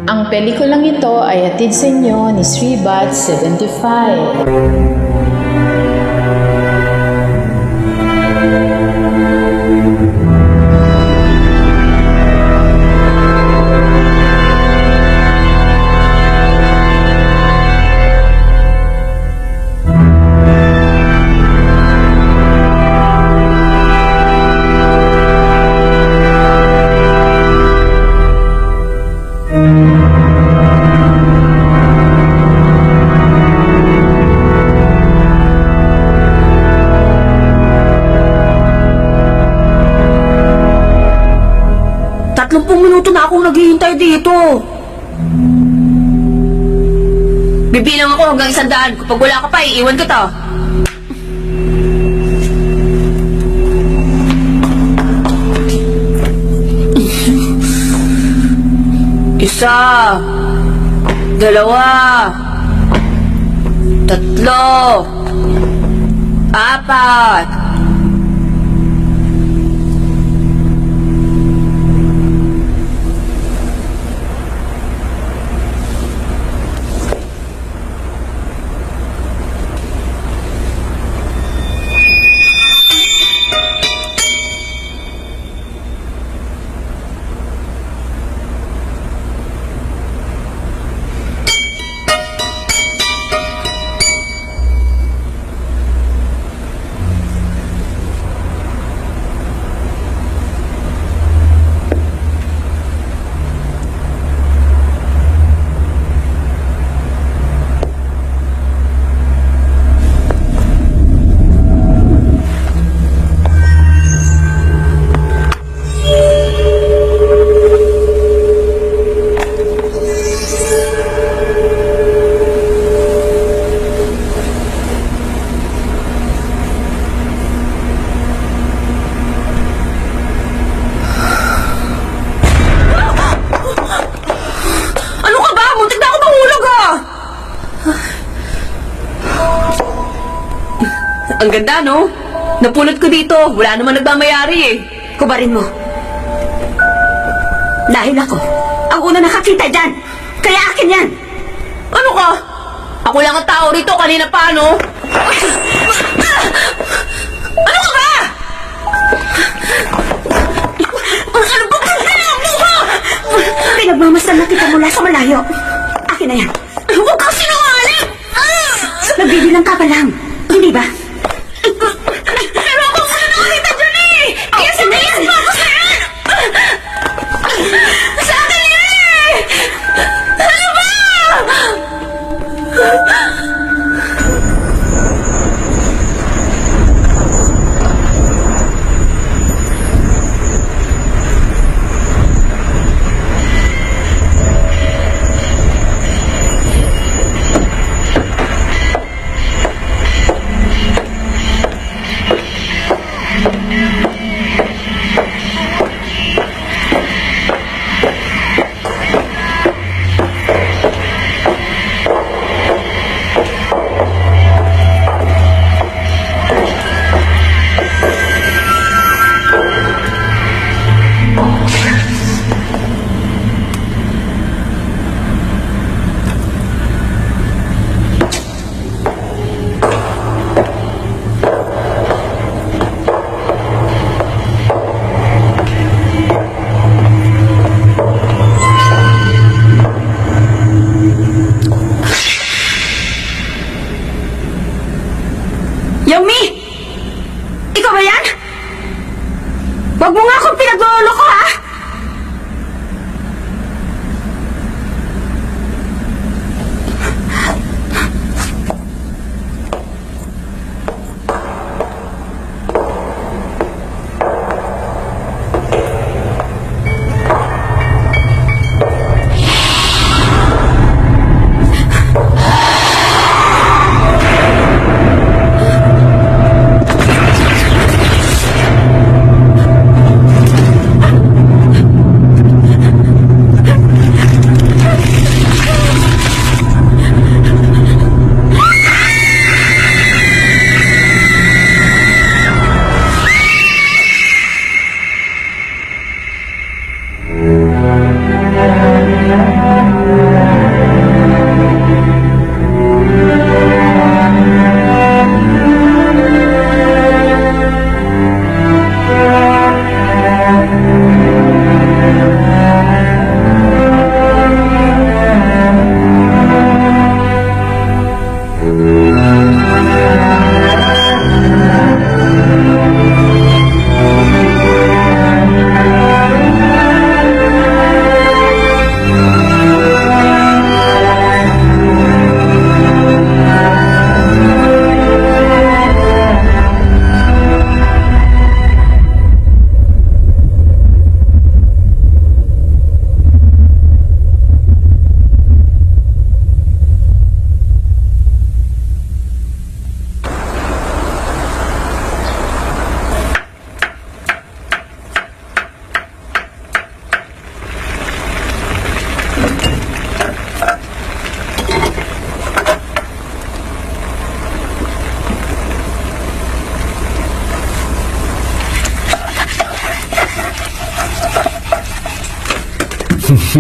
Ang pelikulang ito ay hatid sa inyo ni Sribat75. Minuto na akong naghihintay dito. Bibilang ako hanggang 100. Kapag wala ka pa, iiwan kita. Isa, dalawa, tatlo, apat. Ang ganda, no? Napulot ko dito. Wala naman nagmamayari eh. Kubarin mo. Dahil ako, ang una nakakita dyan. Kaya akin yan. Ano ka? Ako lang ang tao rito. Kanina pa, no? Ano ka ba? Ano ba mo ba? Pinagmamasdan na kita mula sa malayo. Akin na yan. Huwag kang sinungaling! Nagbibilang ka pa lang. Hindi ba? Pero ako muna nakakita dyan eh! Kaya sinilis mo ako sa yan! Sa akin yan eh! Ano ba? Yomi! Ikaw ba yan? Huwag mo nga akong pinagloloko, ha?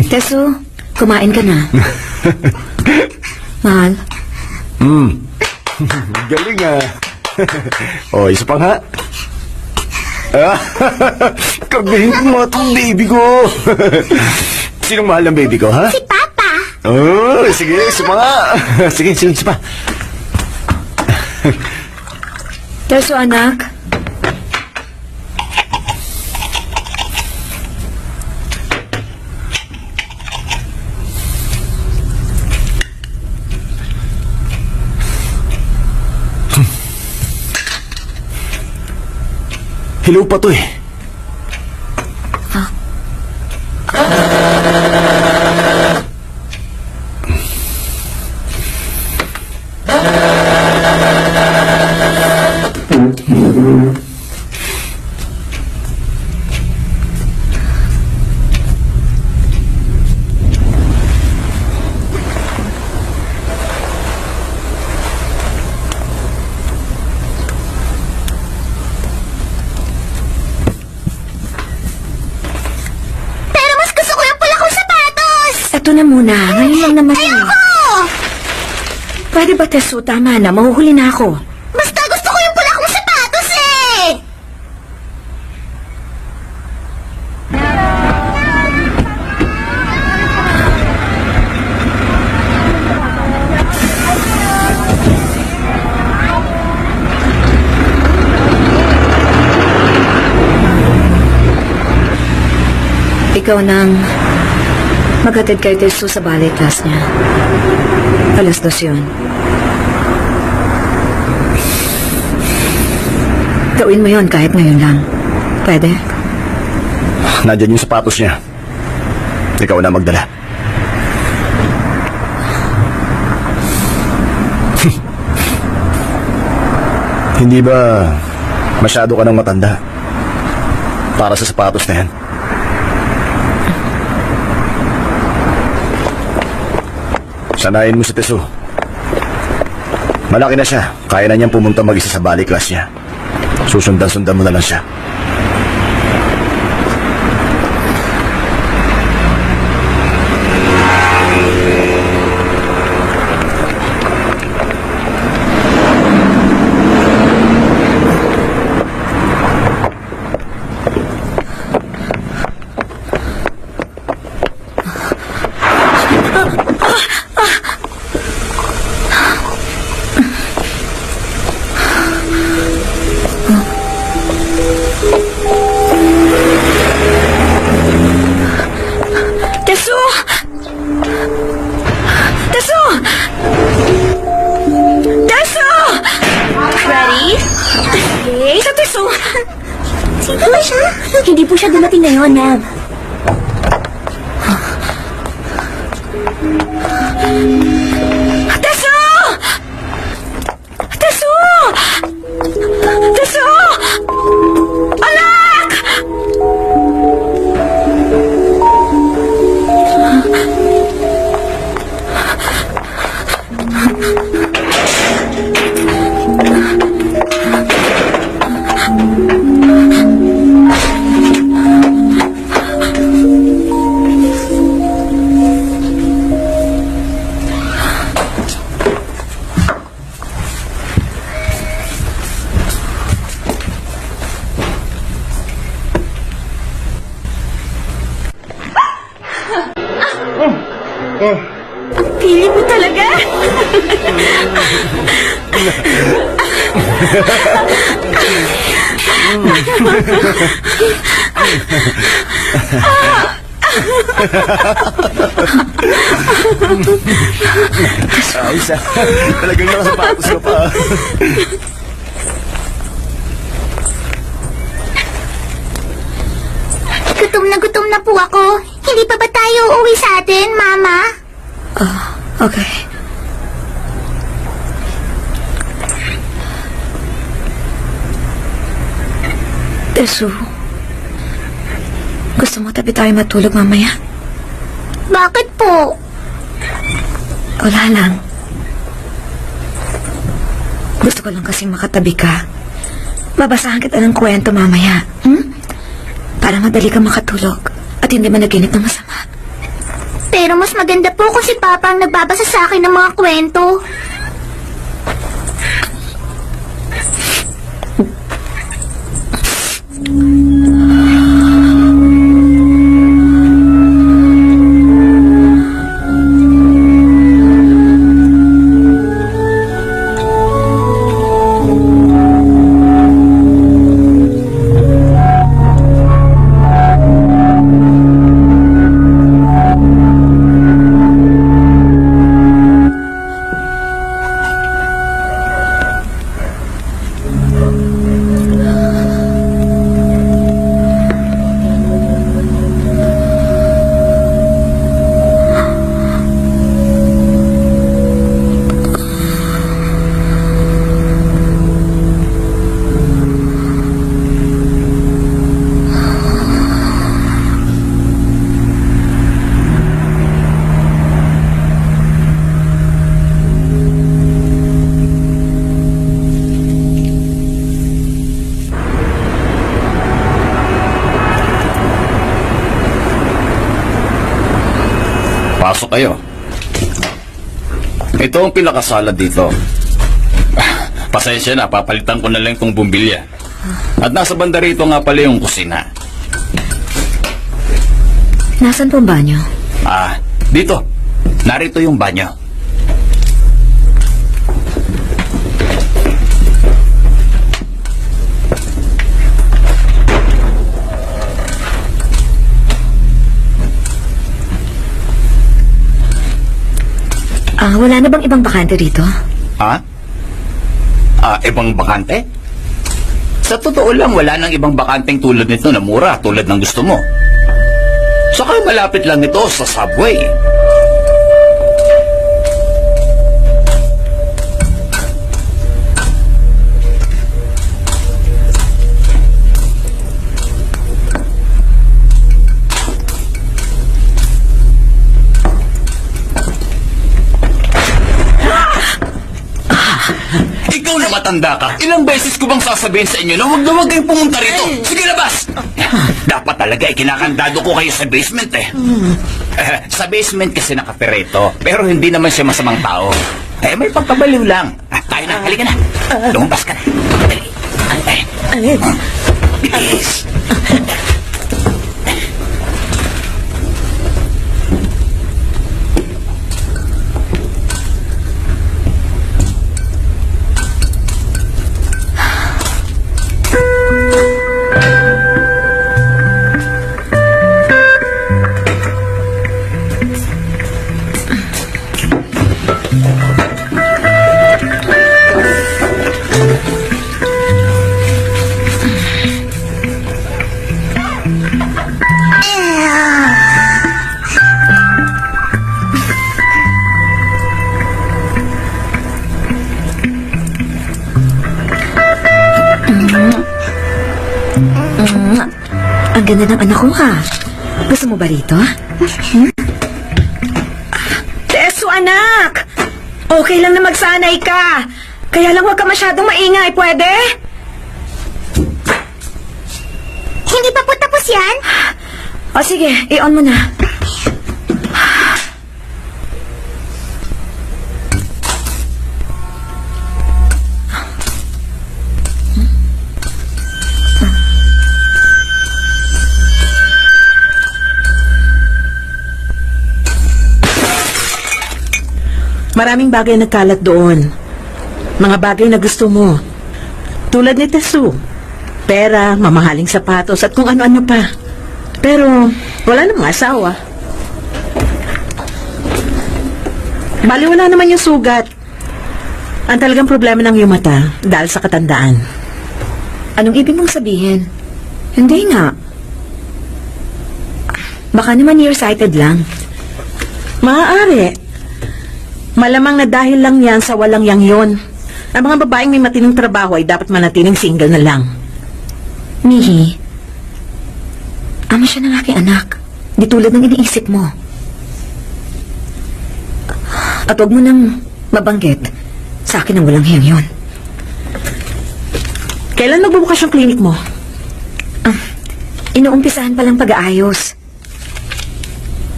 Teso, kumain ka na. Mahal, Galing ah. O, isa pa nga. Kagaling ko mga itong baby ko. Sinong mahal ng baby ko, ha? Si Papa! Oh, sige, isa pa nga. Sige, isa pa. Teso anak. Hello pa to eh. Pero mas gusto ko yung pula kong sapatos! Ito na muna. Ngayon lang naman yun. Ayoko! Pwede ba, Teso? Tama na. Mahuhuli na ako. Basta gusto ko yung pula kong sapatos eh! Ikaw nang maghatid kay Teso sa ballet class niya. 2:00 yun. Gawin mo yun kahit ngayon lang. Pwede? Nandyan yung sapatos niya. Ikaw na magdala. Hindi ba masyado ka nang matanda para sa sapatos na yan? Sanayin mo si Teso. Malaki na siya. Kaya na niyang pumunta mag-isa sa ballet class niya. Susundan-sundan mo na lang siya. Teso! Teso! Teso! Ready? Okay. Sa Teso! Sino ba siya? Hindi po siya dumating ngayon, ma'am. Teso! Teso! Teso! Anak! Pili mo talaga? Ayos ah. Talagang nakasapatos ka pa. Gutom na po ako. Hindi pa ba tayo uuwi sa atin, Mama? Okay. Teso, gusto mo tabi tayo matulog mamaya? Bakit po? Wala lang. Gusto ko lang kasi makatabi ka. Babasahan kita ng kwento mamaya. Para madali ka makatulog at hindi managinip ng masama. Pero mas maganda po kung si Papa ang nagbabasa sa akin ng mga kwento. Pasok kayo. Ito ang pinakasala dito. Pasensya na, papalitan ko na lang itong bumbilya. At nasa banda rito nga pala yung kusina. Nasaan po ang banyo? Dito. Narito yung banyo. Wala na bang ibang bakante rito? Ibang bakante? Sa totoo lang, wala nang ibang bakanteng tulad nito na mura, tulad ng gusto mo. Saka malapit lang ito sa subway. Ikaw na matanda ka. Ilang beses ko bang sasabihin sa inyo na huwag kayong pumunta rito? Sige, labas! Dapat talaga kinakandado ko kayo sa basement eh. Sa basement kasi nakaperito, pero hindi naman siya masamang tao. May pagkabaliw lang. Tayo na, halika na. Lumabas ka na. Bilis. Ang ganda ng anak ko ha. Gusto mo ba rito? Teso, anak! Okay lang na magsanay ka. Kaya lang huwag ka masyadong maingay, pwede? Hindi pa po tapos yan? O sige, i-on mo na. Maraming bagay nagkalat doon. Mga bagay na gusto mo. Tulad ni Tesu. Pera, mamahaling sapatos, at kung ano-ano pa. Pero, wala namang asawa. Bali, wala naman yung sugat. Ang talagang problema ng iyong mata, dahil sa katandaan. Anong ibig mong sabihin? Hindi nga. Baka naman nearsighted lang. Maaari. Malamang na dahil lang yan sa walang yang yon. Ang mga babaeng may matinong trabaho ay dapat manatiling single na lang. Mihi, ama siya ng aking anak. Di tulad ng iniisip mo. At huwag mo nang mabanggit sa akin ang walang hiyang yun. Kailan magbubukas yung klinik mo? Inuumpisahan pa lang pag-aayos.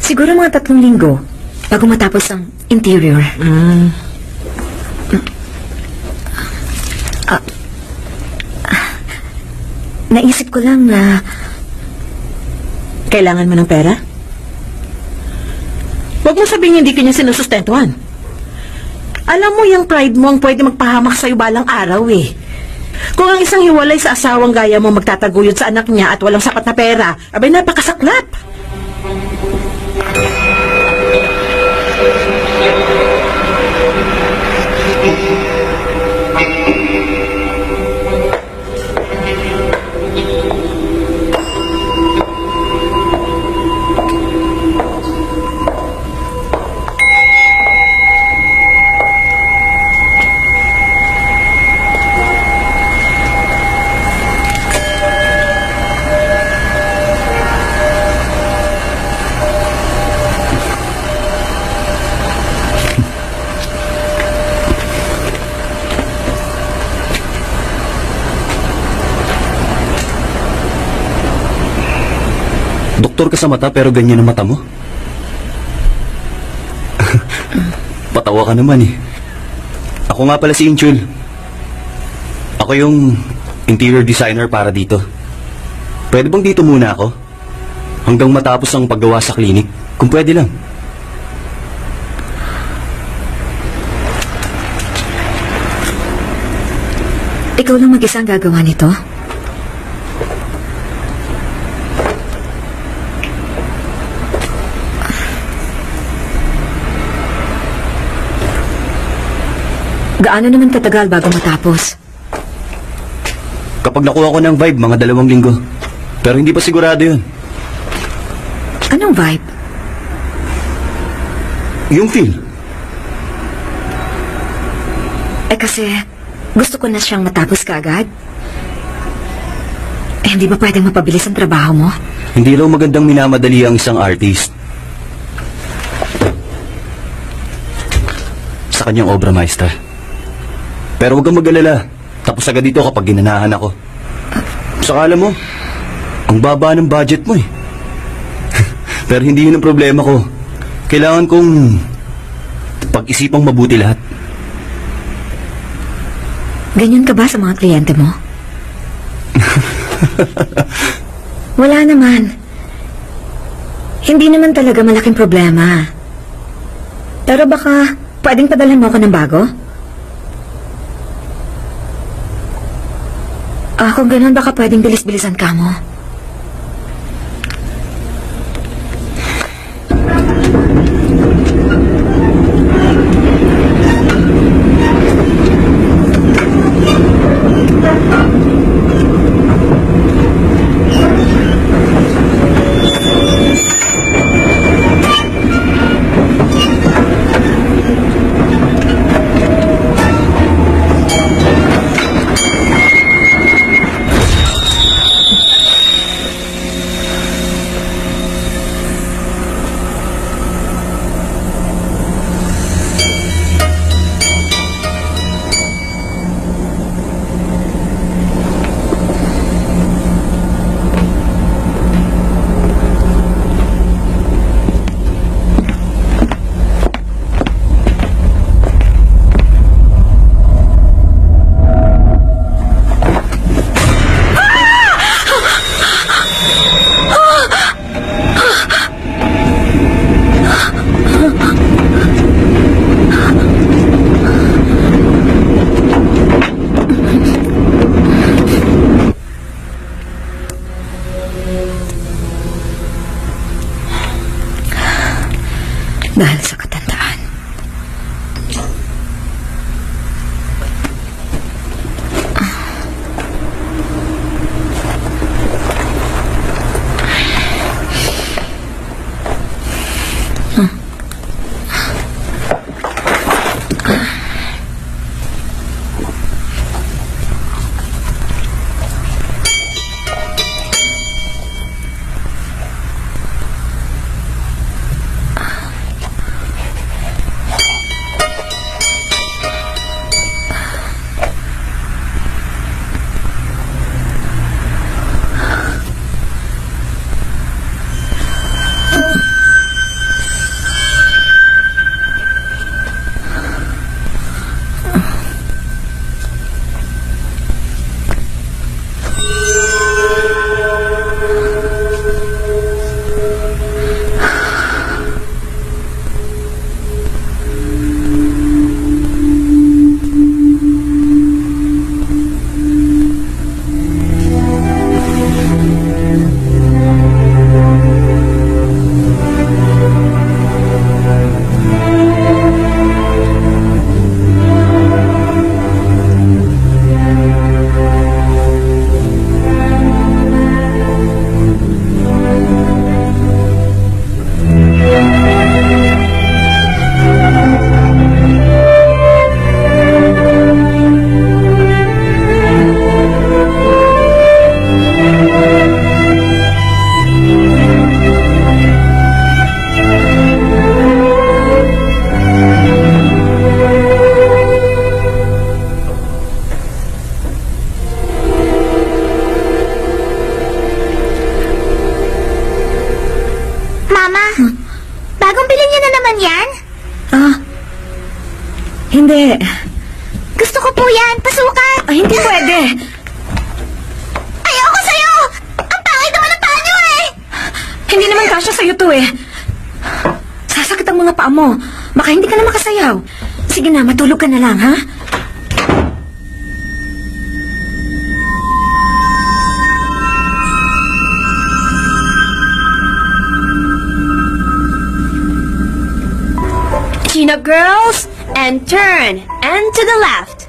Siguro mga 3 linggo bago matapos ang interior. Naisip ko lang na Kailangan mo ng pera? Huwag mo sabihin hindi kanya sinusustentuhan. Alam mo, yung pride mo ang pwede magpahamak sa'yo balang araw eh. Kung ang isang hiwalay sa asawang gaya mo magtataguyod sa anak niya at walang sapat na pera, abay napakasaklap. Doktor ka sa mata pero ganyan ang mata mo. Patawa ka naman eh. Ako nga pala si Inchul. Ako yung interior designer para dito. Pwede bang dito muna ako? Hanggang matapos ang paggawa sa klinik. Kung pwede lang. ikaw lang mag-isa ang gagawa nito? Gaano naman katagal bago matapos? Kapag nakuha ko ng vibe, mga 2 linggo. Pero hindi pa sigurado yun. Anong vibe? Yung feel. Kasi gusto ko na siyang matapos kaagad. Hindi ba pwedeng mapabilis ang trabaho mo? Hindi raw magandang minamadali ang isang artist. Sa kanyang obra maestra. Pero huwag kang mag-alala. Tapos agad dito kapag ginanahan ako. Saka alam mo, ang baba ng budget mo eh. Pero hindi yun ang problema ko. Kailangan kong pag-isipang mabuti lahat. Ganyan ka ba sa mga kliyente mo? Wala naman. Hindi naman talaga malaking problema. Pero baka pwedeng padalhan mo ako ng bago? Kung ganun, baka pwedeng bilis-bilisan ka mo. Dahil sa katandaan. Bagong bilhin niyo na naman yan? Ah, hindi. Gusto ko po yan. Pasukat. Hindi pwede. Ayoko sa'yo! Ang pangit naman ang paa niyo eh! Hindi naman kasya sa'yo to eh. Sasakit ang mga paa mo. Baka hindi ka na makasayaw. Sige na, matulog ka na lang, ha? Chin up, girls, and turn, and to the left.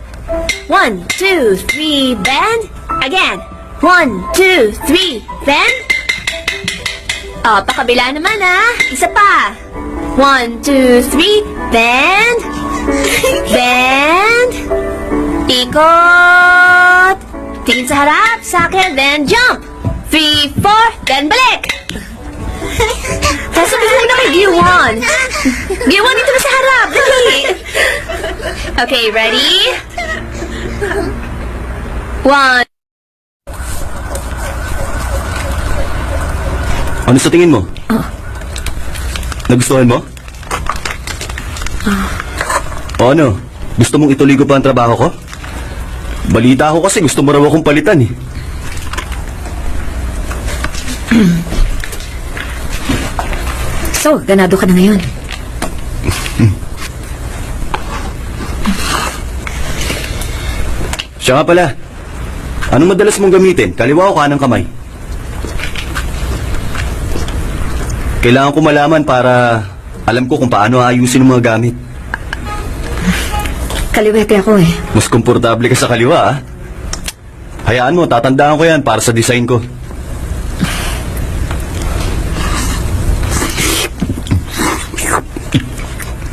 1, 2, 3, bend. Again. 1, 2, 3, bend. Pakabila naman, Isa pa. 1, 2, 3, bend. Bend. Ikot. Tingin sa harap, sa akin, then jump. 3, 4, then balik. Sasabihin mo na kay Gear 1. Gear 1, dito na sa harap. Dali. Okay, ready? 1. Ano sa tingin mo? Nagustuhan mo? O ano? Gusto mong ituloy ko pa ang trabaho ko? Balita ko kasi gusto mo raw akong palitan eh. So, ganado ka na ngayon. Siya nga pala. Anong madalas mong gamitin? Kaliwa o kanang kamay? Kailangan ko malaman para alam ko kung paano aayusin ang mga gamit. Kaliwete ako eh. Mas komportable ka sa kaliwa, ah. Hayaan mo, tatandaan ko yan para sa design ko.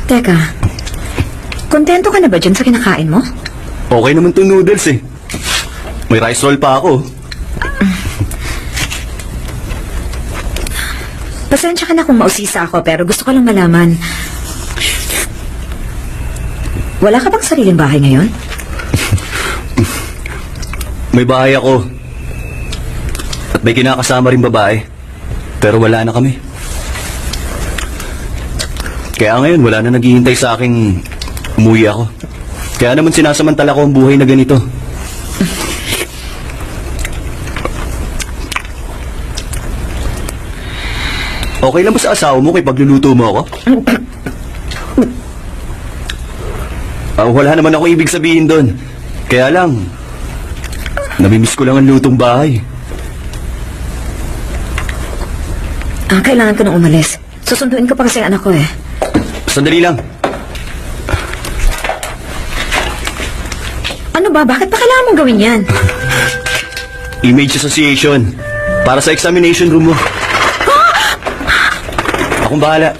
Teka, kontento ka na ba dyan sa kinakain mo? Okay naman itong noodles eh. May rice roll pa ako. Pasensya ka na kung mausisa ako, pero gusto ko lang malaman. Wala ka bang sariling bahay ngayon? May bahay ako. At may kinakasama rin babae. Pero wala na kami. Kaya ngayon, wala na naghihintay sa aking umuwi ako. Kaya naman sinasamantala ko ang buhay na ganito. Okay lang ba sa asawa mo kay pagluluto mo ako? Wala naman ako ibig sabihin doon. Kaya lang, namimiss ko lang ang lutong bahay. Kailangan ko nang umalis. Susunduin ko pa kasi ang anak ko eh. Sandali lang. Ano ba? Bakit pa kailangan mong gawin yan? Image Association. Para sa examination room mo. Akong bahala.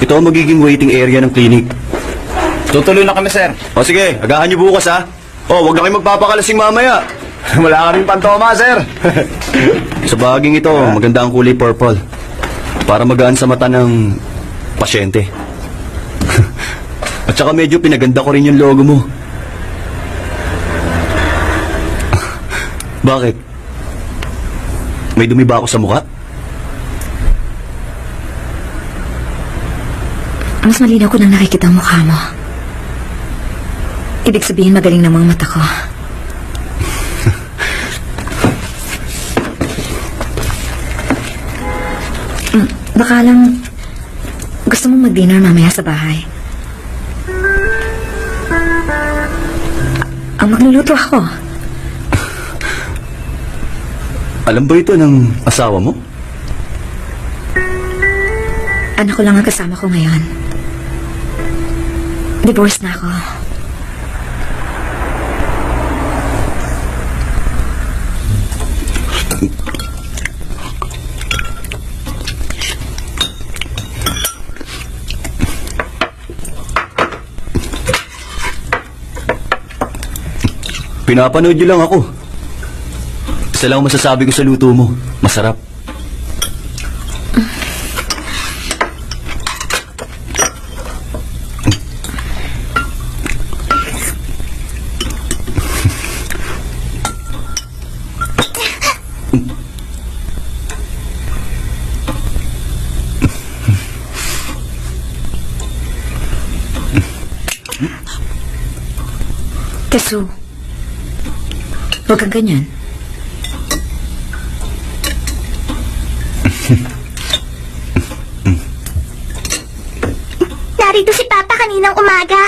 Ito ang magiging waiting area ng clinic. Tutuloy na kami, sir. O sige, agahan niyo bukas ha. O, wag na kayo magpapakalasing mamaya. Wala kaming pantoma, sir. Sa baging ito, maganda ang kulay purple. Para magaan sa mata ng pasyente. At saka medyo pinaganda ko rin yung logo mo. Bakit? May dumi ba ako sa mukha? Mas malinaw ko nang nakikita ang mukha mo. Ibig sabihin magaling ng mga mata ko. Baka lang gusto mong mag-dinner mamaya sa bahay. Ang magluluto ako. Alam ba ito ng asawa mo? Anak ko lang ang kasama ko ngayon. Divorced na ako. Pinapanood niyo lang ako. Isa lang ang masasabi ko sa luto mo. Masarap. Tesu, huwag kang ganyan. Narito si Papa kaninang umaga.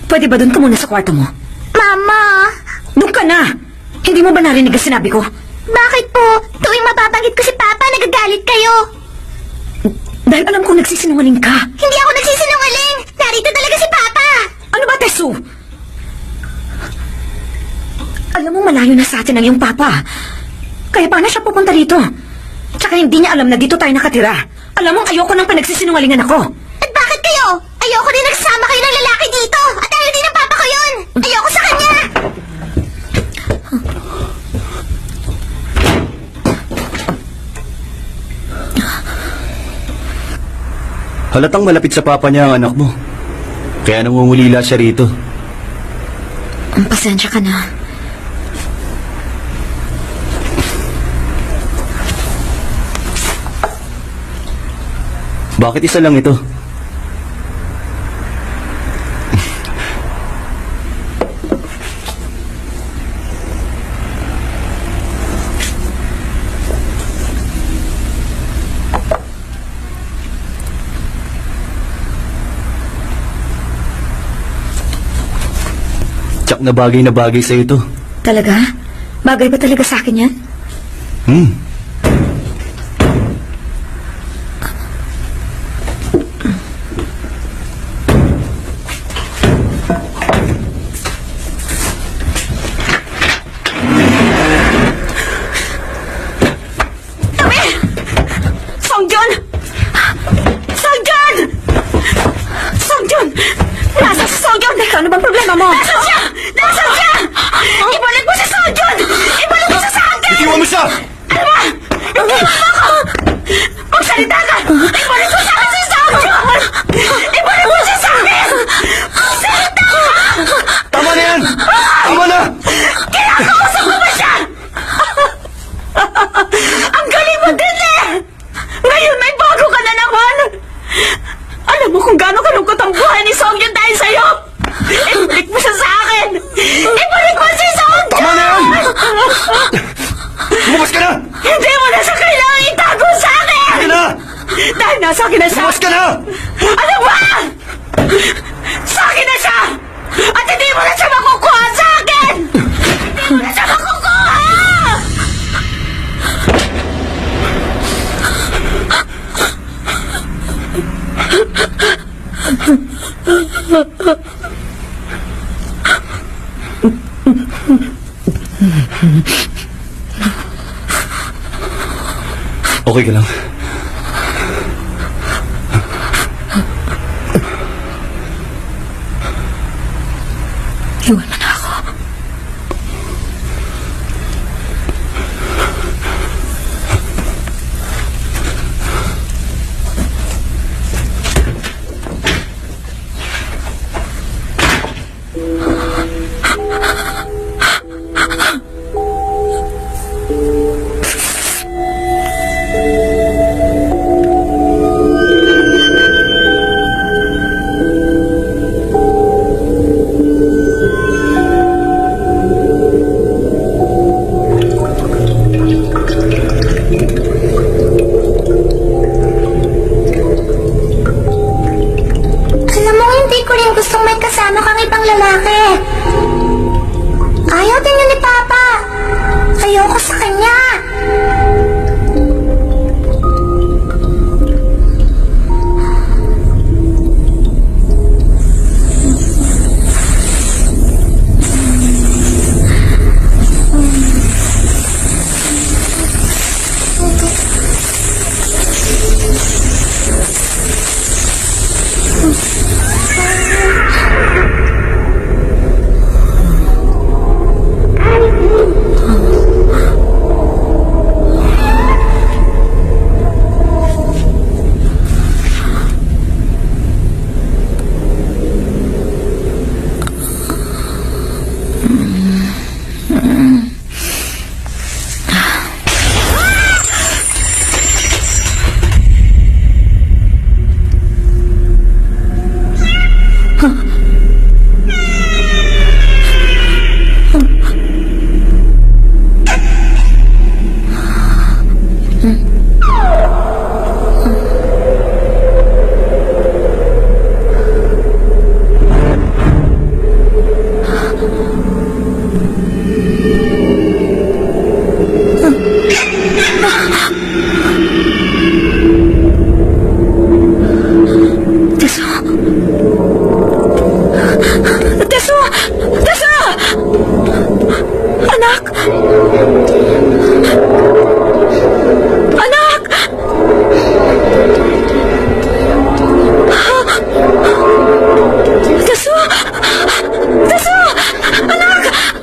Pwede ba doon ka muna sa kwarto mo? Mama, Doon ka na! Hindi mo ba narinig ang sinabi ko? bakit po? Tuwing mababanggit ko si Papa, nagagalit kayo. Dahil alam kong nagsisinungaling ka. Hindi ako nagsisinungaling. Narito talaga si Papa. Ano ba, Tesu? Alam mo, malayo na sa atin ang iyong papa. Kaya paano siya pupunta dito? Tsaka hindi niya alam na dito tayo nakatira. Alam mo, ayoko ng pinagsisinungalingan ako. At bakit kayo? Ayoko din nagsama kayo ng lalaki dito. At ayaw din ng Papa ko yun. Ayoko sa kanya. Halatang malapit sa papa niya ang anak mo. Kaya nangungulila siya rito. Pasensya ka na. Bakit isa lang ito? Tsak na bagay sa ito. Talaga? Bagay ba talaga sa akin yan? Songjon! Songjon! Songjon! Nasa si Songjon! Ano bang problema mo? Nasaan siya? Nasaan siya? Ibalik mo si Songjon! Ibalik mo siya sa akin! Itiwan mo siya! Ano ba? Itiwan mo ako! Magsalita ka! Ibalik mo sa akin si Songjon! Ibalik mo siya sa akin! Magsalita ka! Tama na yan! Tama na! Kinakausap mo ba siya? Ang galing mo din eh! Ngayon may bago ka na naman! Alam mo kung gaano kalungkot ang buhay ni Songyon dahil sa'yo! Ibalik mo siya sa akin! Ibalik mo si Songyon! Tama na yan! Lumabas ka na! Hindi mo na siya kailangan itago sa akin! Sige na! Dahil nasa akin na siya! Lumabas ka na! Ano ba? Sa akin na siya! At hindi mo na siya makukuha sa akin! Hindi mo na siya makukuha! Okay ka lang? Iwan mo na ako. Alam mo, hindi ko rin gustong may kasama kang ibang lalaki. Ayaw din yun ni Papa. Ayoko sa kanya.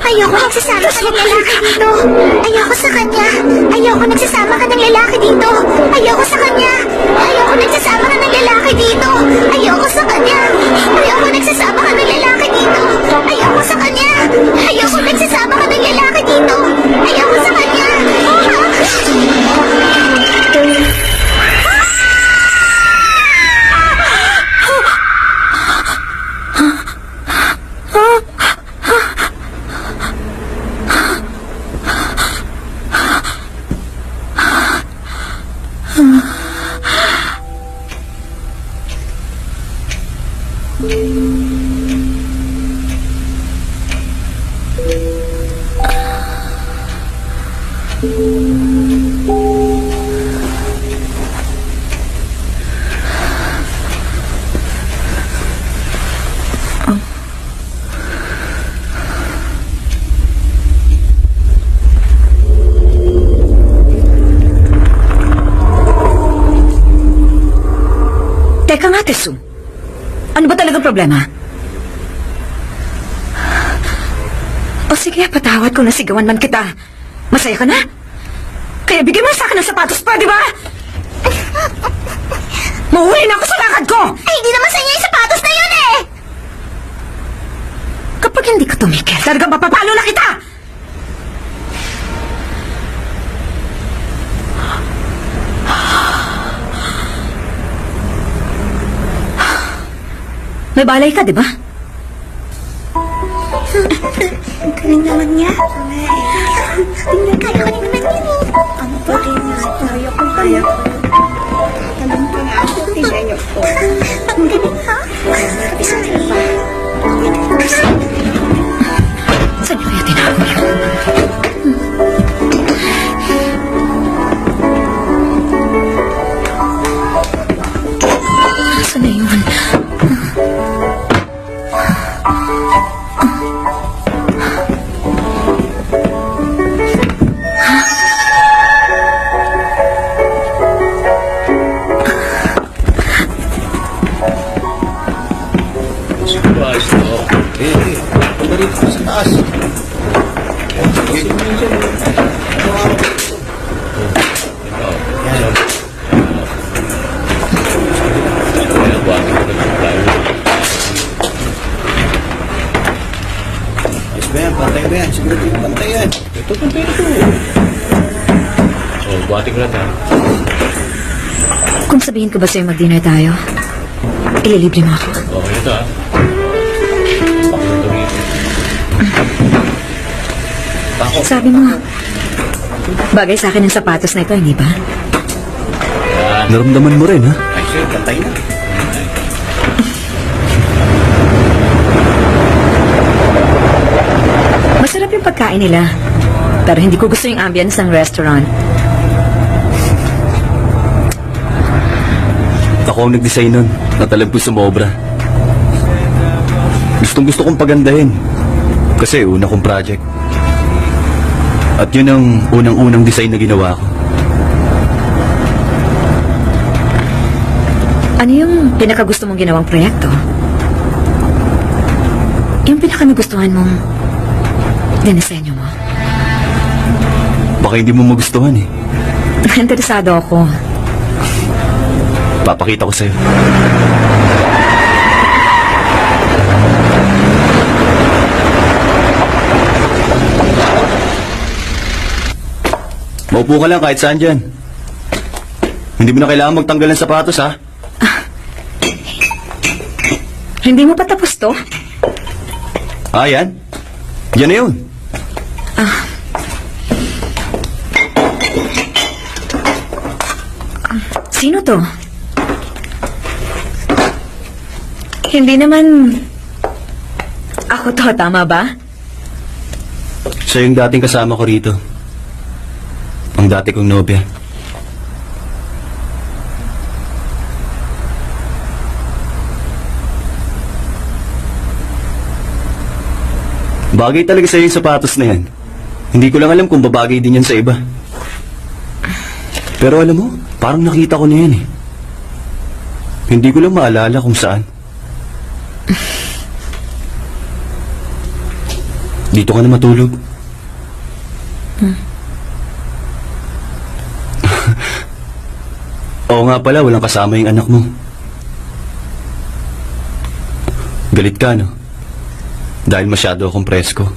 Ayoko nagsasama ka ng lalaki dito. Ayoko sa kanya. Ayoko nagsasama ka ng lalaki dito. Ayoko sa kanya. Ayoko nagsasama ka ng lalaki dito. Ayoko sa kanya. Ayoko nagsasama ka ng lalaki dito. Ayoko sa kanya. Ayoko nagsasama ka ng lalaki dito. Ayoko sa kanya. Teka nga, Tesu. Ano ba talagang problema? O sige, patawad kung nasigawan man kita. Masaya ka na? Kaya bigyan mo sa akin ng sapatos pa, di ba? Mauwi na ako sa lakad ko! Ay, di naman sa inyo yung sapatos na yun eh! Kapag hindi ka tumigil, talagang mapapalo na kita! May balay ka, di ba? Ang galing naman niya. Tingnan, kaya ko naman yun eh. Ano ba? Kaya ko ba yun? Tanong ko nga ako, tingnan niyo po. Ang galing ha? Isa rin ba? Saan niyo kaya tinago yun? Saan na yun? Kung sabihin ko ba sa'yo mag-dinner tayo, ililibre mo ako. Okay, ito ah. Sabi mo, bagay sa akin ang sapatos na ito, hindi ba? Naramdaman mo rin, ha? Ay, sir, kantay na. Masarap yung pagkain nila. Pero hindi ko gusto yung ambience ng restaurant. Ako ang nag-design nun. Natalag ko sa obra. Gustong gusto kong pagandahin. Kasi una kong project. At yun ang unang-unang design na ginawa ko. Ano yung pinakagusto mong ginawang proyekto? Yung pinakanagustuhan mong dinisenyo mo? Baka hindi mo magustuhan eh. Interesado ako. Papakita ko sa'yo. Maupo ka lang kahit saan dyan. Hindi mo na kailangan magtanggal ng sapatos, ha? Hindi mo pa tapos to? Ah, yan? Yan na yun. Sino to? Hindi naman ako to, tama ba? Siya yung dating kasama ko rito. Ang dati kong nobya. Bagay talaga sa'yo yung sapatos na yan. Hindi ko lang alam kung babagay din yan sa iba. Pero alam mo, parang nakita ko na yan eh. Hindi ko lang maalala kung saan. Dito ka na matulog. Oo nga pala, walang kasama yung anak mo. Galit ka, no? Dahil masyado akong presko.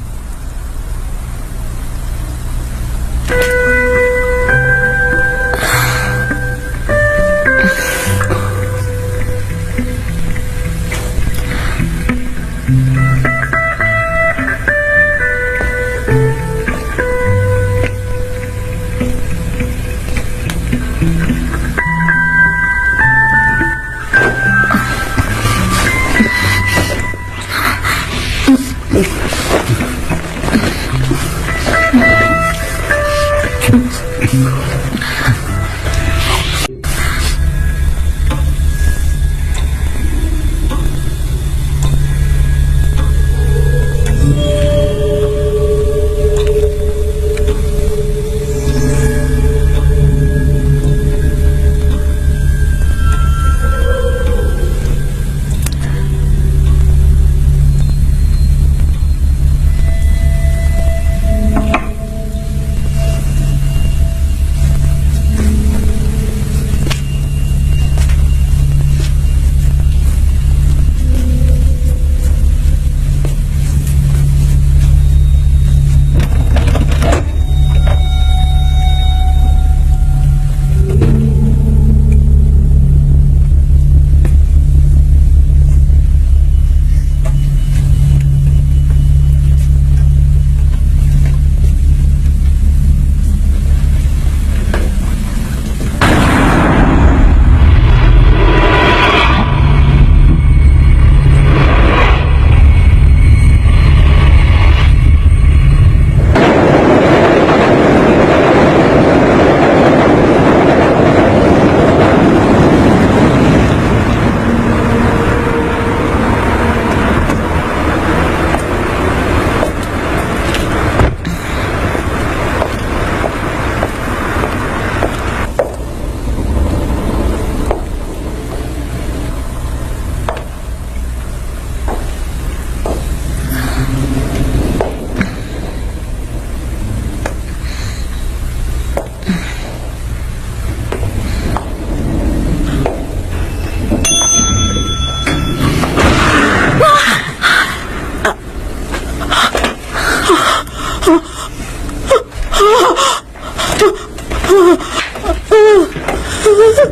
Ano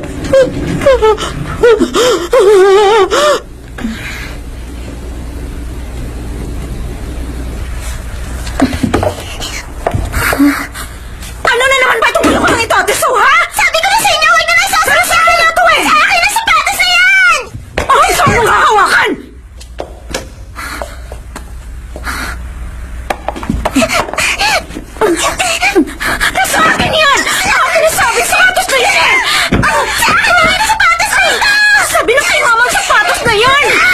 na naman ba itong bulok-bulok ito, Teso, ha? Sabi ko na sa inyo, huwag nyo na isasasabi na ito eh! Sa akin ang sapatos na yan! Ay, saan mong hahawakan? Sa akin yan! Akin na sabi, sapatos na yan eh! Sa akin na yung sapatos na ito! Sabi na kay mama, sapatos na yan! Ha?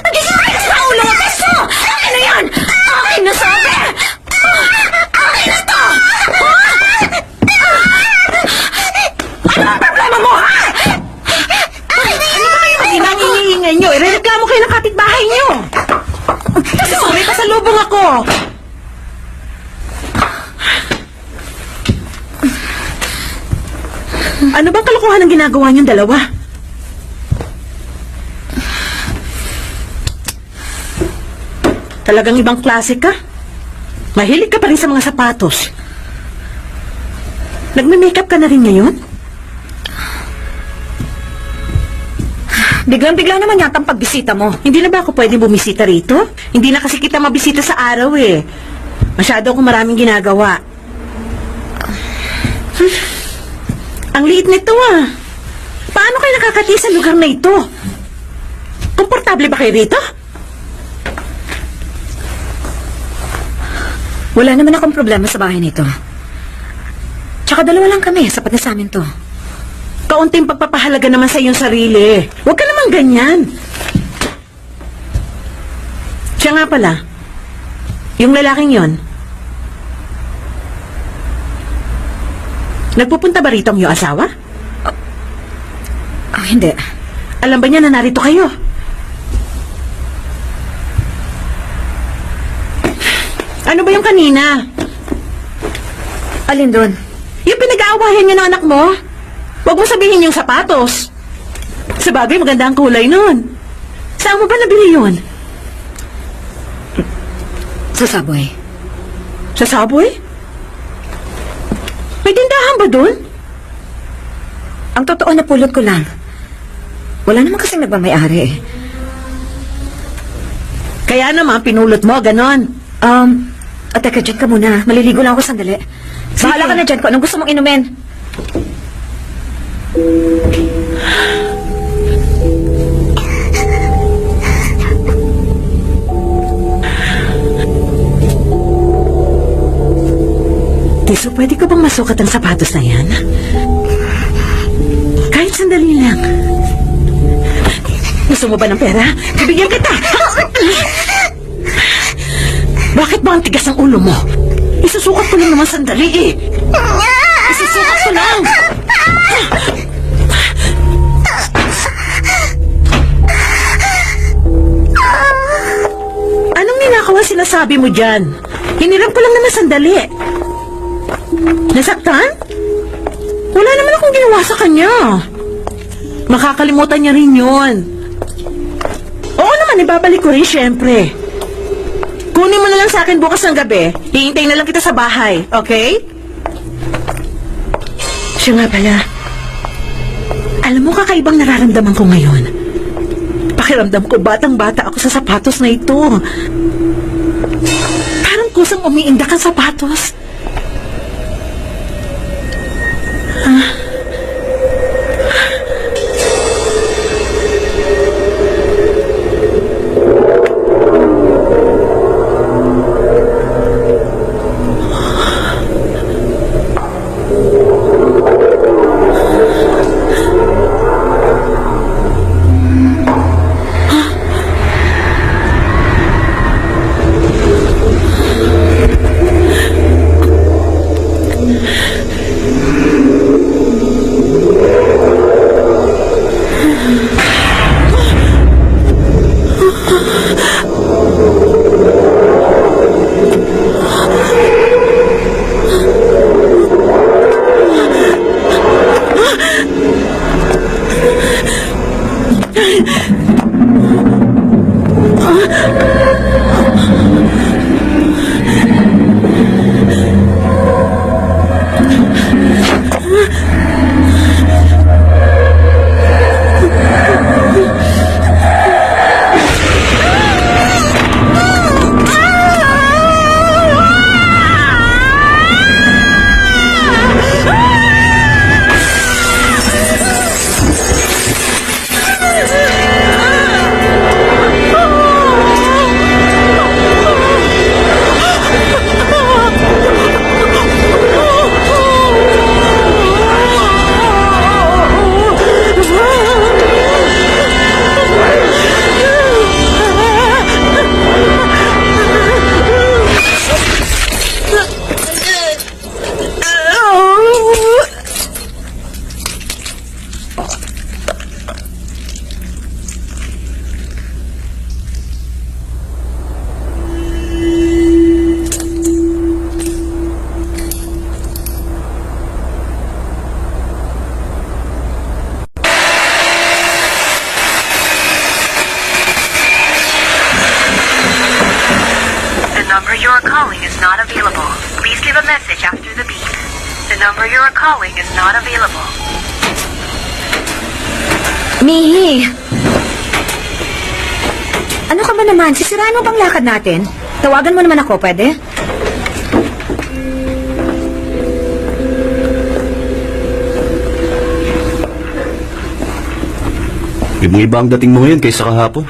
Nagigiris na ulo mo, Teso! Akin na yan! Akin na sabi! Akin na to! Ano ang problema mo, ha? Ano ba kayo nangingiingay nyo? Irereklamo kayo ng kapitbahay nyo! Teso, may pasalubong ako! Ano bang kalokohan ang ginagawa niyong dalawa? Talagang ibang klase ka? Mahilig ka pa rin sa mga sapatos. Nagme-makeup ka na rin ngayon? Biglang-bigla naman yata ang pagbisita mo. Hindi na ba ako pwedeng bumisita rito? Hindi na kasi kita mabisita sa araw eh. Masyado akong maraming ginagawa. Ang liit nito ah. Paano kayo nakakati sa lugar na ito? Komportable ba kayo rito? Wala naman akong problema sa bahay nito. Tsaka dalawa lang kami, sapat na sa amin to. Kaunting pagpapahalaga naman sa iyong sarili. Huwag ka naman ganyan. Siya nga pala, yung lalaking yon, nagpupunta ba rito ang iyong asawa? Hindi. Alam ba niya na narito kayo? Ano ba yung kanina? Alin doon? Yung pinag-aawayan niya ng anak mo? Huwag mo sabihin yung sapatos. Sa bagay, maganda ang kulay nun. Saan mo ba nabili yun? Sa Subway. Sa Subway? May tindahan ba dun? Ang totoo na pulot ko lang. Wala naman kasing nagmamayari eh. Kaya naman, pinulot mo, ganon. Teka, dyan ka muna. Maliligo lang ako sandali. Bahala ka na dyan kung anong gusto mong inumin. Tiso, pwede ko bang masukat ang sapatos na yan? Kahit sandali lang. Gusto mo ba ng pera? Bibigyan kita! Bakit ba ang tigas ang ulo mo? Isusukat ko lang naman sandali eh. Isusukat ko lang! Anong ninakaw ang sinasabi mo dyan? Hiniram ko lang naman sandali. Nasaktan? Wala naman akong ginawa sa kanya. Makakalimutan niya rin yun. Oo naman, ibabalik ko rin syempre. Kunin mo na lang sa akin bukas ng gabi. Hihintay na lang kita sa bahay, okay? Siya nga pala. Alam mo, kakaibang nararamdaman ko ngayon. Pakiramdam ko, batang-bata ako sa sapatos na ito. Parang kusang umiindak ang sapatos. are calling is not available. Please leave a message after the beep. The number you are calling is not available. Mihi! Ano ka ba naman? Sisiraan mo bang lakad natin? Tawagan mo naman ako, pwede? Ibang iba ang dating mo ngayon kaysa kahapon.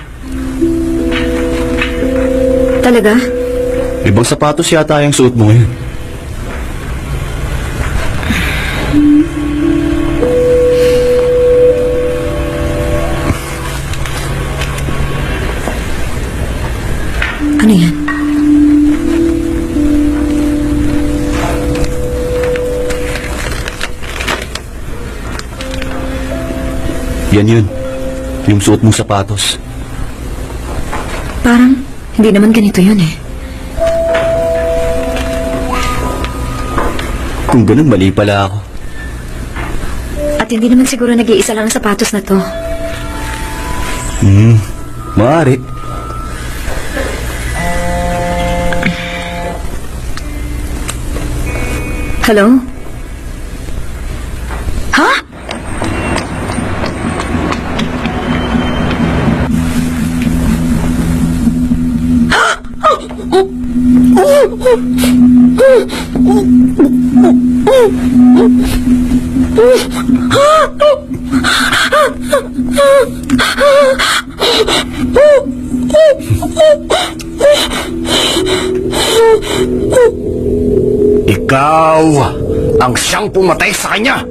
Talaga? Ibang sapatos yata yung suot mo ngayon. Ano yan? Yan yun. Yung suot mong sapatos. Parang hindi naman ganito yun eh. Kung ganun, mali pala ako. At hindi naman siguro nag-iisa lang ang sapatos na to. Maaari. Hello? Ha? Ikaw ang siyang pumatay sa kanya.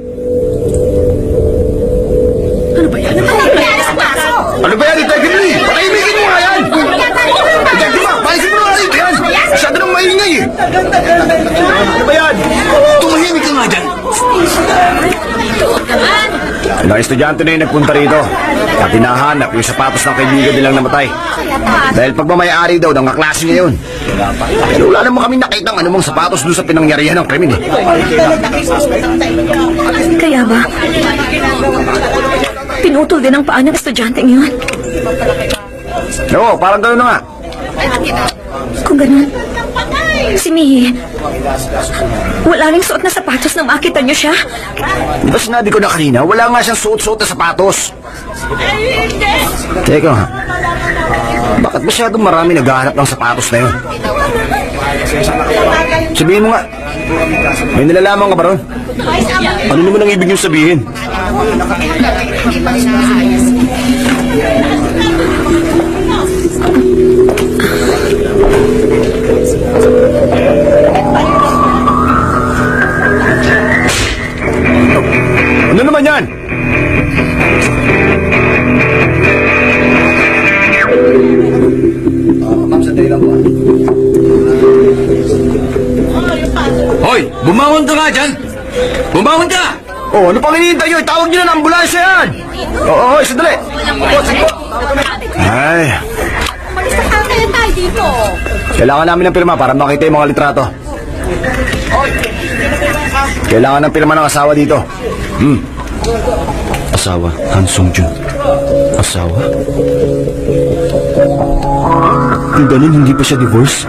Ano ba yan, Detective Lee? Patahimikin mo nga yan! Detective Ma, palisin mo nga rito yan! Masyado nang maingay eh! Ano ba yan? Tumahimik ka nga dyan. Ilang estudyante na yung nagpunta rito. At hinahanap yung sapatos ng kaibigan nilang namatay. Dahil pagmamayari daw ng kaklase niya yun. Pero wala naman kami nakitang anumang sapatos doon sa pinangyarihan ng krimen eh. Kaya ba? Pinutol din ang paa ng estudyante ngayon. Oo, parang gano'n na nga. Kung ganun, si Mihi, wala ring suot na sapatos nang makita niyo siya. Di ba sinabi ko na kanina, wala nga siyang suot-suot na sapatos. Teka nga, bakit masyadong marami naghahanap ng sapatos na yun? Sabihin mo nga, may nalalaman ka ba ron? Ano naman ang ibig niyong sabihin? Ano naman yan? Hoy, bumangon ka nga dyan. Bumangon ka! Oh, ano pang hinihintay nyo? Itawag nyo na ng ambulansya yan! Oo, sandali! Ay, kailangan namin ng pirma para makita yung mga litrato. Kailangan ng pirma ng asawa dito. Asawa? Han Sung-jun. Asawa? Kung ganun, hindi pa siya divorce?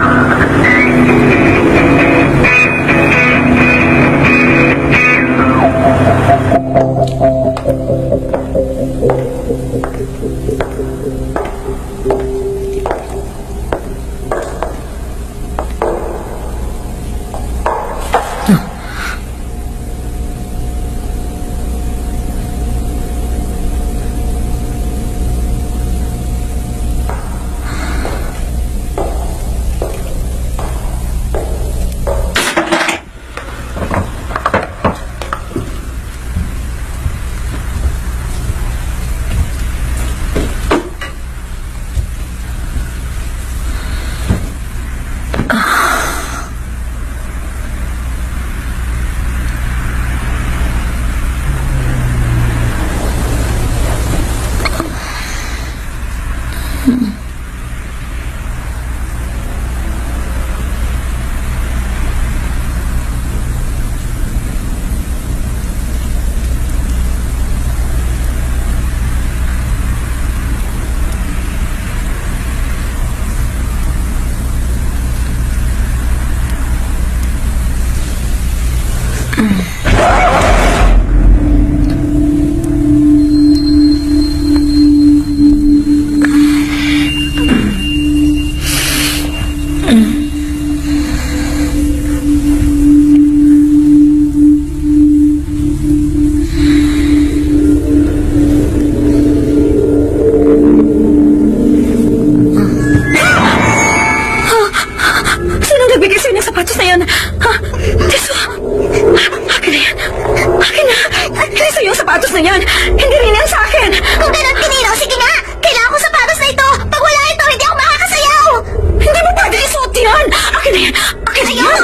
na yan. Hindi rin yan sa akin. Kung ganun, Pinino, sige nga! Kailangan ko sapatos na ito! Pag wala ito, hindi ako makakasayaw! Hindi mo pwede isuot yan. Akin na yan. Akin na yan.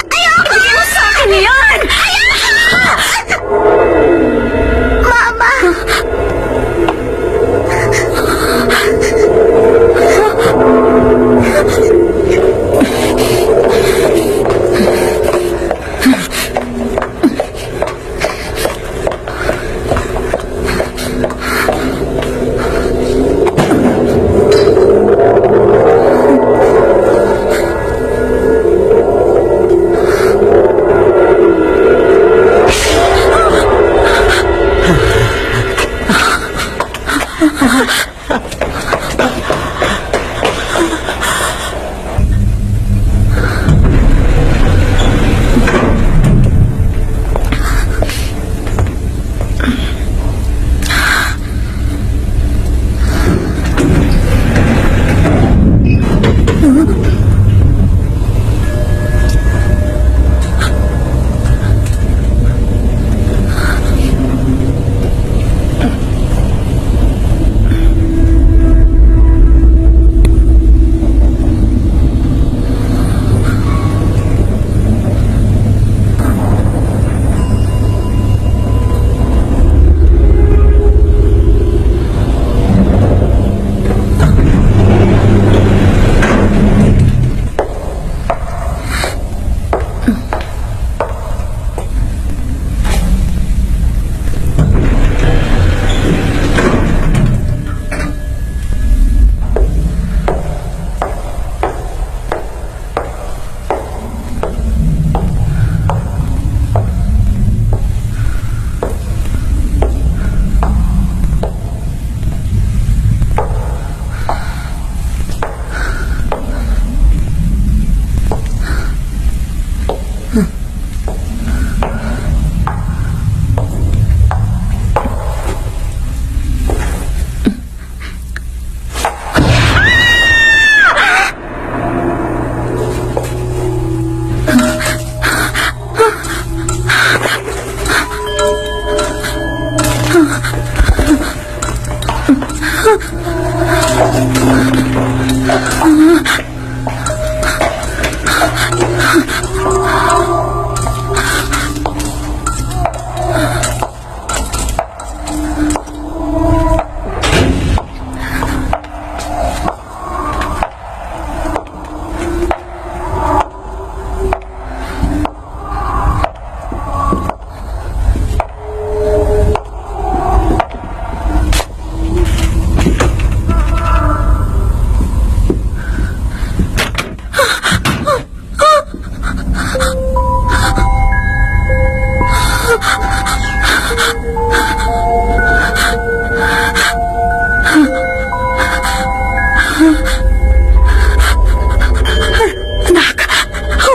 Ayoko! Ibigay mo sa akin na yan. Mama!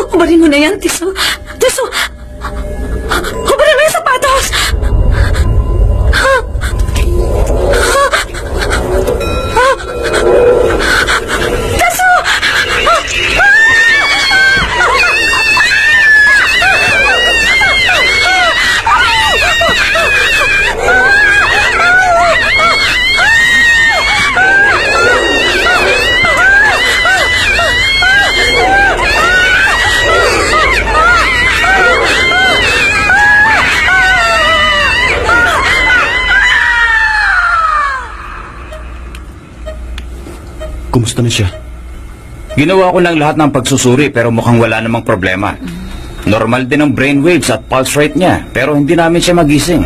Hubarin mo na yan, Tiso. Tiso! Hubarin mo yung sapatos! Tiso! Kumusta na siya? Ginawa ko lang lahat ng pagsusuri pero mukhang wala namang problema. Normal din ang brainwaves at pulse rate niya pero hindi namin siya magising.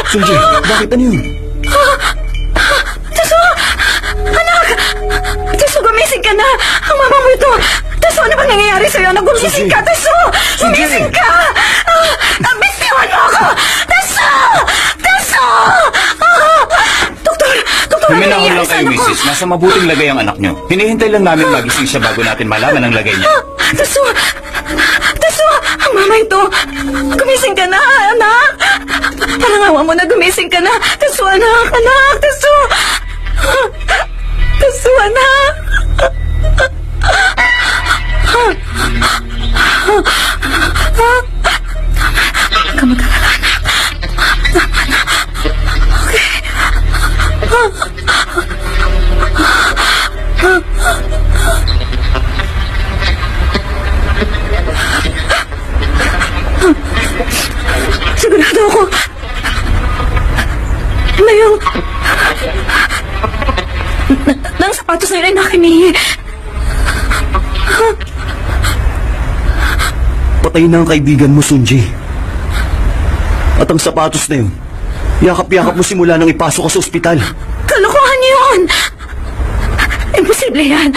Sunji, bakit ano yun? Tiso! Anak! Tiso, gumising ka na! Ang mama mo ito! Tiso, ano ba nangyayari sa'yo? Nagumising ka, Tiso! Gumising ka! Bitiwan mo ako! Tiso! Tiso! Doktor! Doktor, ano Huminahon nangyayari lang sa kayo, anak ko? misis. Nasa mabuting lagay ang anak niyo. Hinihintay lang namin magising siya bago natin malaman ang lagay niya. Tiso! Tiso! Ang mama ito! Gumising ka na, anak! Parang awa mo na gumising ka na! Tiso, anak! Anak! Tiso! Tiso, anak! Jaime! Patay na ang kaibigan mo, Sunji. At ang sapatos na yun, yakap-yakap mo simula nang ipasok ka sa ospital. Kalokohan niyo yun! Imposible yan!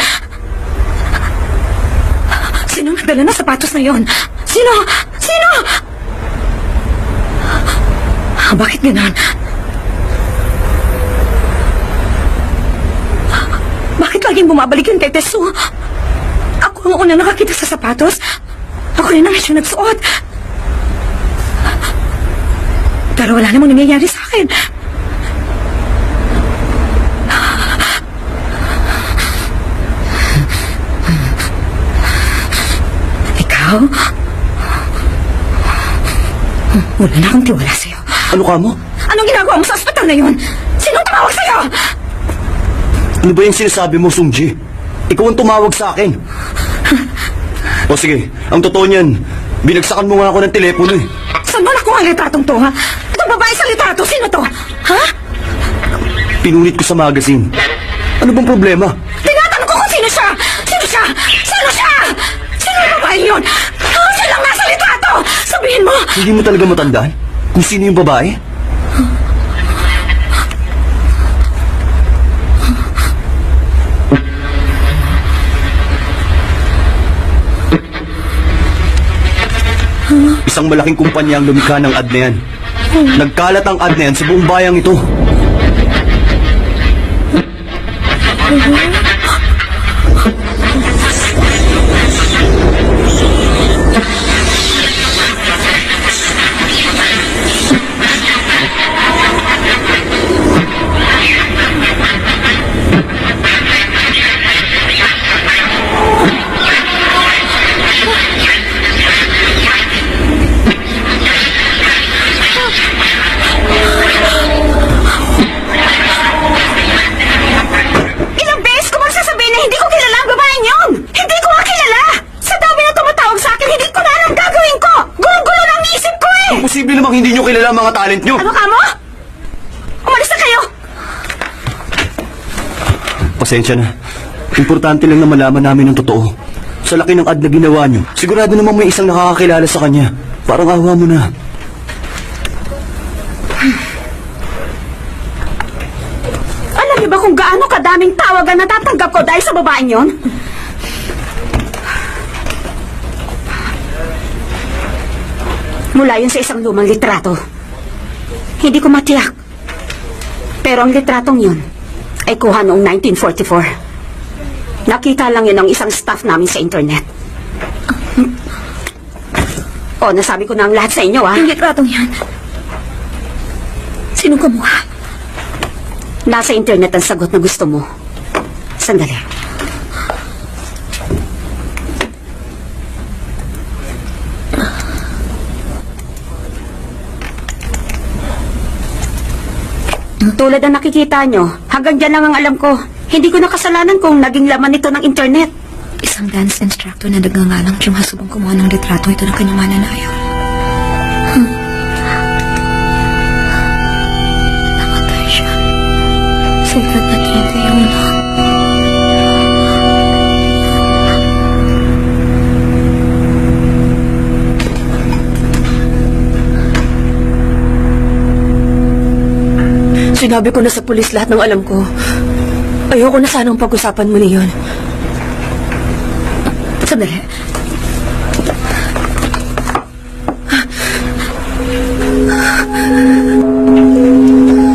Sino nagdala ng sapatos na yun? Sino? Sino? Bakit ganon? Bakit laging bumabalik yun kay Tesu? Ako ang unang nakakita sa sapatos. Ako rin ang siya nagsuot. Pero wala namang nangyayari sa akin. Ikaw? Wala na akong tiwala sa'yo. Ano ka mo? Anong ginagawa mo sa ospital na yun? Sinong tumawag sa'yo? Ano ba yung sinasabi mo, Sunji? Ikaw ang tumawag sa akin. O sige, ang totoo niyan, binagsakan mo nga ako ng telepono eh. Saan mo nakuha ang litratong to, ha? Itong babae sa litrato, sino to? Ha? Pinunit ko sa magazine. Ano bang problema? Tinatanong ko kung sino siya! Sino siya? Sino siya? Sino yung babae yun? Oh, siya lang nasa litrato! Sabihin mo! Hindi mo talaga matandaan kung sino yung babae? Isang malaking kumpanya ang lumikha ng ad na yan. Nagkalat ang ad na yan sa buong bayang ito. Ilang beses ko bang sasabihin na hindi ko kilala ang babaeng yun? Hindi ko nga kilala! Sa dami na tumatawag sa akin, hindi ko na alam gagawin ko! Gulo-gulo ng isip ko eh! Posible namang hindi nyo kilala ang mga talent nyo. Ano ka mo? Umalis na kayo! Pasensya na. Importante lang na malaman namin ang totoo. Sa laki ng ad na ginawa nyo, sigurado namang may isang nakakakilala sa kanya. Parang awa mo na. Alam niyo ba kung gaano kadaming tawagan na tatanggap ko dahil sa babaeng yon? Mula yun sa isang lumang litrato. Hindi ko matiyak. Pero ang litratong yun ay kuha noong 1944. Nakita lang yun ng isang staff namin sa internet. O, nasabi ko na ang lahat sa inyo, ha? Ang litratong yan. Sinong kumuha? Nasa internet ang sagot na gusto mo. Sandali. Tulad ng nakikita nyo, hanggang dyan lang ang alam ko. Hindi ko nakasalanan kung naging laman nito ng internet. Isang dance instructor na nagngangalang sumasubang kumuha ng litrato ito ng kanyang mananayaw. Namatay siya. Sa edad na 31. Sinabi ko na sa pulis lahat ng alam ko. Ayoko na sanang pag-usapan mo na yun. Sandali.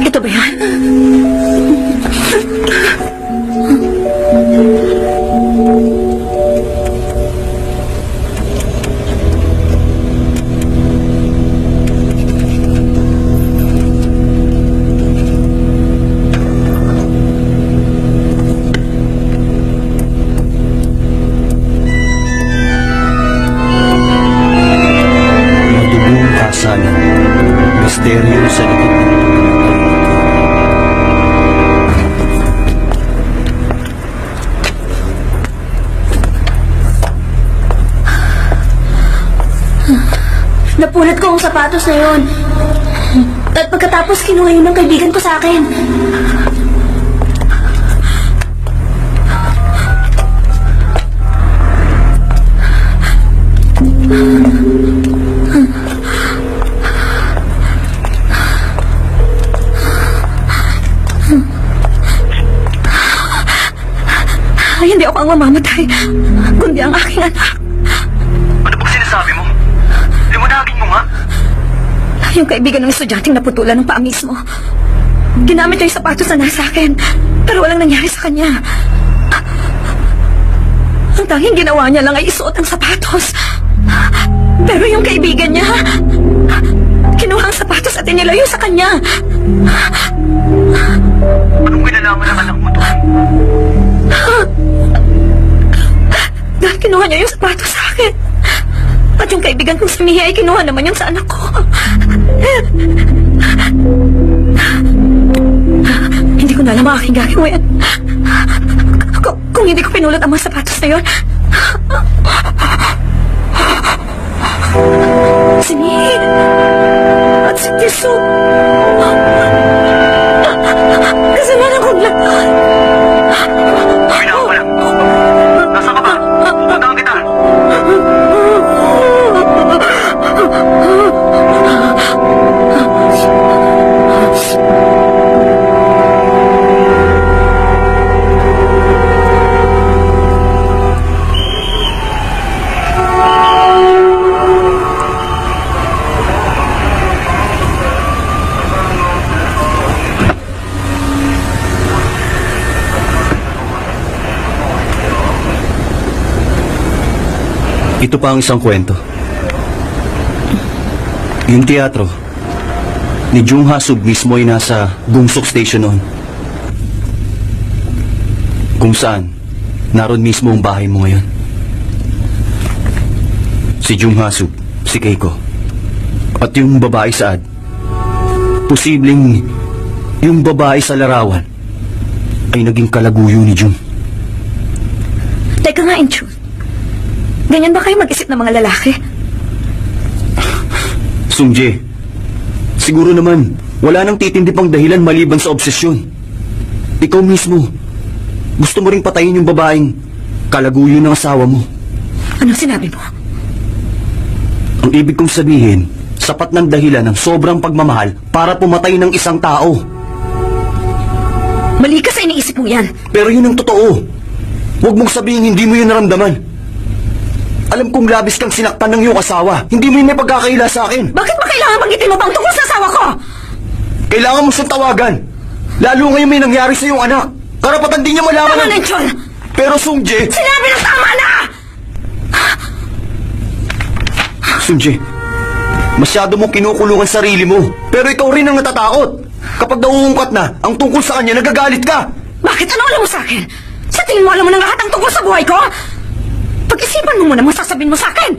Ito ba yan? Madugong kasalan. Misteryo sa likod ng Napulot ko ang sapatos na yun. At pagkatapos kinuha yun ng kaibigan ko sa akin. ang mamamatay, kundi ang aking anak. Ano bang sinasabi mo? Liwanagin mo nga. Yung kaibigan ng estudyanteng naputulan ng paa mismo. Ginamit niya yung sapatos na nasa akin, pero walang nangyari sa kanya. Ang tanging ginawa niya lang ay isuot ang sapatos. Pero yung kaibigan niya, kinuha ang sapatos at inilayo sa kanya. Anong kinalaman ng anak mo to? Dahil kinuha niya yung sapatos sa akin. At yung kaibigan kong si Mia ay kinuha naman yung sa anak ko. Hindi ko na alam ang aking gagawin. Kung hindi ko pinulot ang mga sapatos na yun. Si Mia at si Tiso. Kasalanan kong lahat. Binawa ko lang. Nasaan ka ba? Pupuntahan kita. Ito pa ang isang kwento. Yung teatro ni Jung Ha-sub mismo ay nasa Gungsok Station noon. Kung saan, naroon mismo ang bahay mo ngayon. Si Jung Ha-sub, si Keiko, at yung babae sa ad. Posibleng yung babae sa larawan ay naging kalaguyo ni Jung. Teka nga, Inchun. Ganyan ba kayo mag-isip ng mga lalaki? Sungjae, siguro naman, wala nang titindi pang dahilan maliban sa obsesyon. Ikaw mismo, gusto mo ring patayin yung babaeng kalaguyo ng asawa mo. Anong sinabi mo? Ang ibig kong sabihin, sapat ng dahilan ng sobrang pagmamahal para pumatay ng isang tao. Mali ka sa iniisip mo yan. Pero yun ang totoo. Huwag mong sabihin hindi mo yun naramdaman. Alam kong labis kang sinaktan ng iyong asawa. Hindi mo yun may pagkakaila sa akin. Bakit ba kailangan banggitin mo pang tungkol sa asawa ko? Kailangan mo siyang tawagan. Lalo ngayon may nangyari sa iyong anak. Karapatan din niya malaman Tama na, Inchun! Pero Sungjae... Sinabi na tama na! Sungjae, masyado mong kinukulungan sarili mo. Pero ikaw rin ang natatakot. Kapag nauungkat na ang tungkol sa kanya, nagagalit ka. Bakit? Ano alam mo sa akin? Sa tingin mo alam mo ng lahat ang tungkol sa buhay ko? Pag-isipan mo muna masasabihin mo sa akin.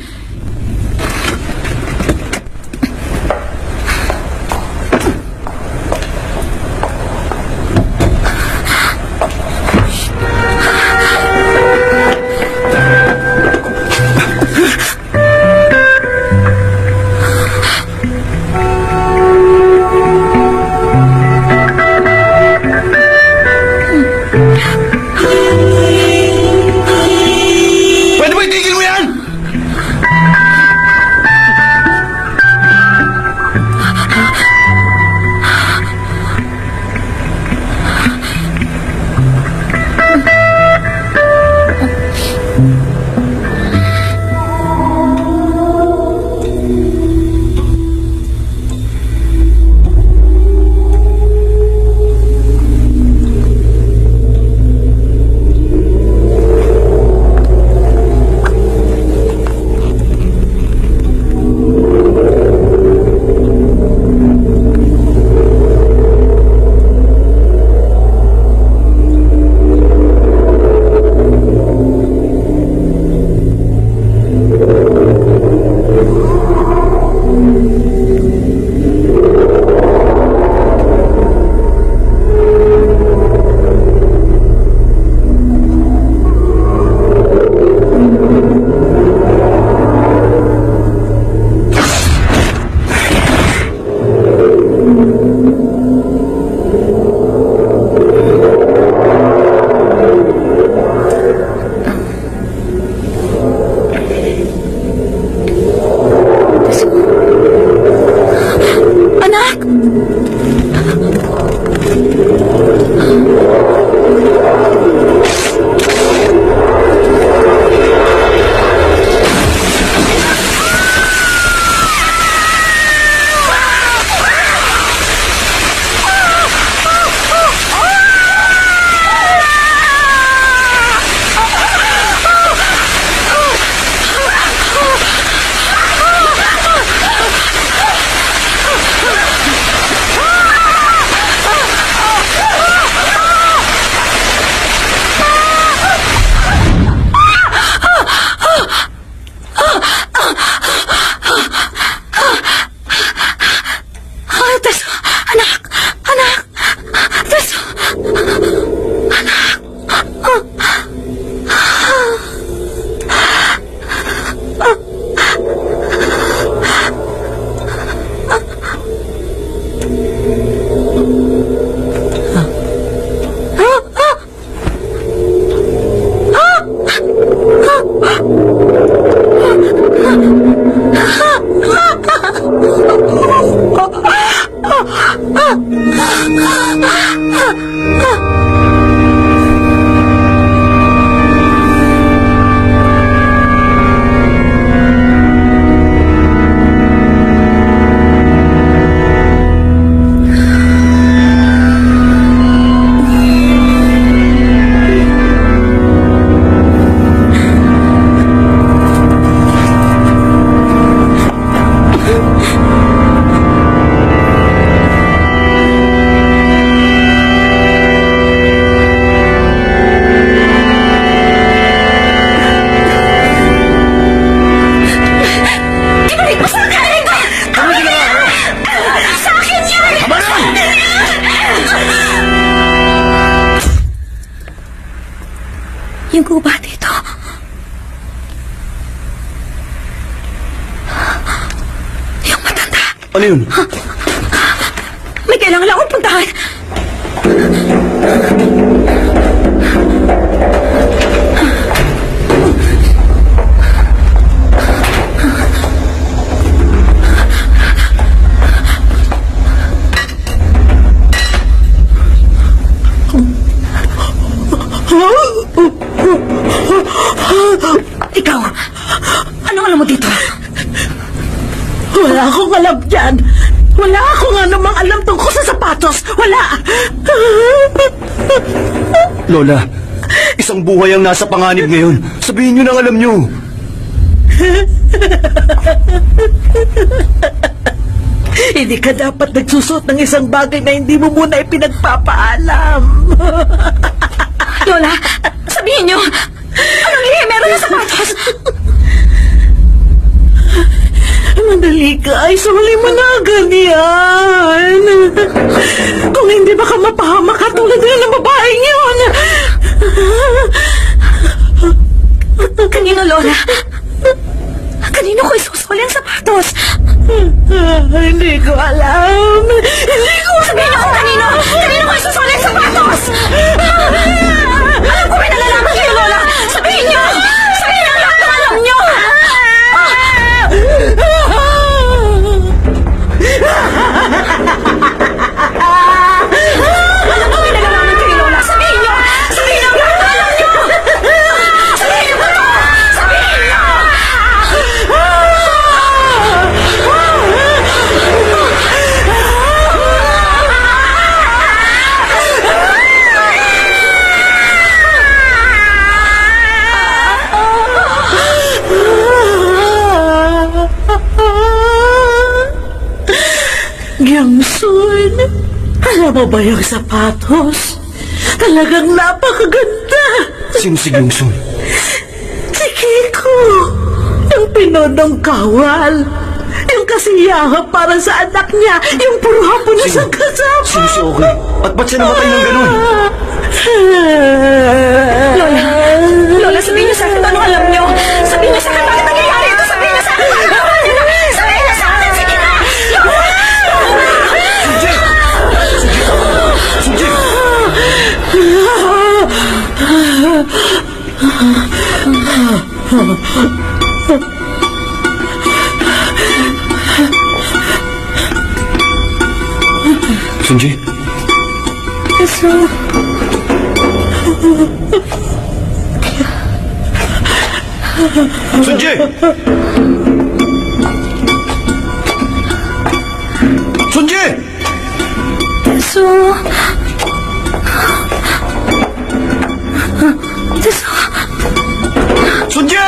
Ano yun? May kailangan lang akong puntahan. Ikaw, anong alam mo dito? Wala akong alam dyan. Wala akong anumang alam tungkol sa sapatos. Wala. Lola, isang buhay ang nasa panganib ngayon. Sabihin niyo nang alam niyo. Hindi ka dapat nagsusot ng isang bagay na hindi mo muna ipinagpapaalam. Lola, sabihin niyo, anong lihi meron na sapatos? Mandali ka, ay suli mo na ganyan. Kung hindi baka mapahamak ka tulad nila ng babaeng yun. Kanino, Lola? Kanino ko isusuli ang sapatos? Hindi ko alam. Hindi ko Sabihin niyo kung kanino! Kanino ko isusuli ang sapatos? Alam ko may nalalaman kayo, Lola! Sabihin niyo! Sabihin niyo ang lahat ng alam niyo! Alam ko may nalalaman kayo, Lola! Sabihin niyo! Sabihin niyo ang lahat ng alam niyo! Sabihin niyo to! Sabihin niyo! Gyamsun, alam mo ba yung sapatos? Talagang napakaganda. Sino si Gyungsun? Si Kiko, yung pinodong kawal. Yung kasiyahan para sa anak niya, yung puro hapon na siyang kasama. Sino si Okay? At ba't siya namatay ng ganun? Lola, sabihin niyo sa akin anong alam niyo. Sabihin niyo sa akin bakit nangyayari ito. Sabihin niyo sa akin bakit naman niyo. Sabihin niyo sa akin. Sige na. Sunji? Sunji! Sunji! Teso. Teso. Sunji!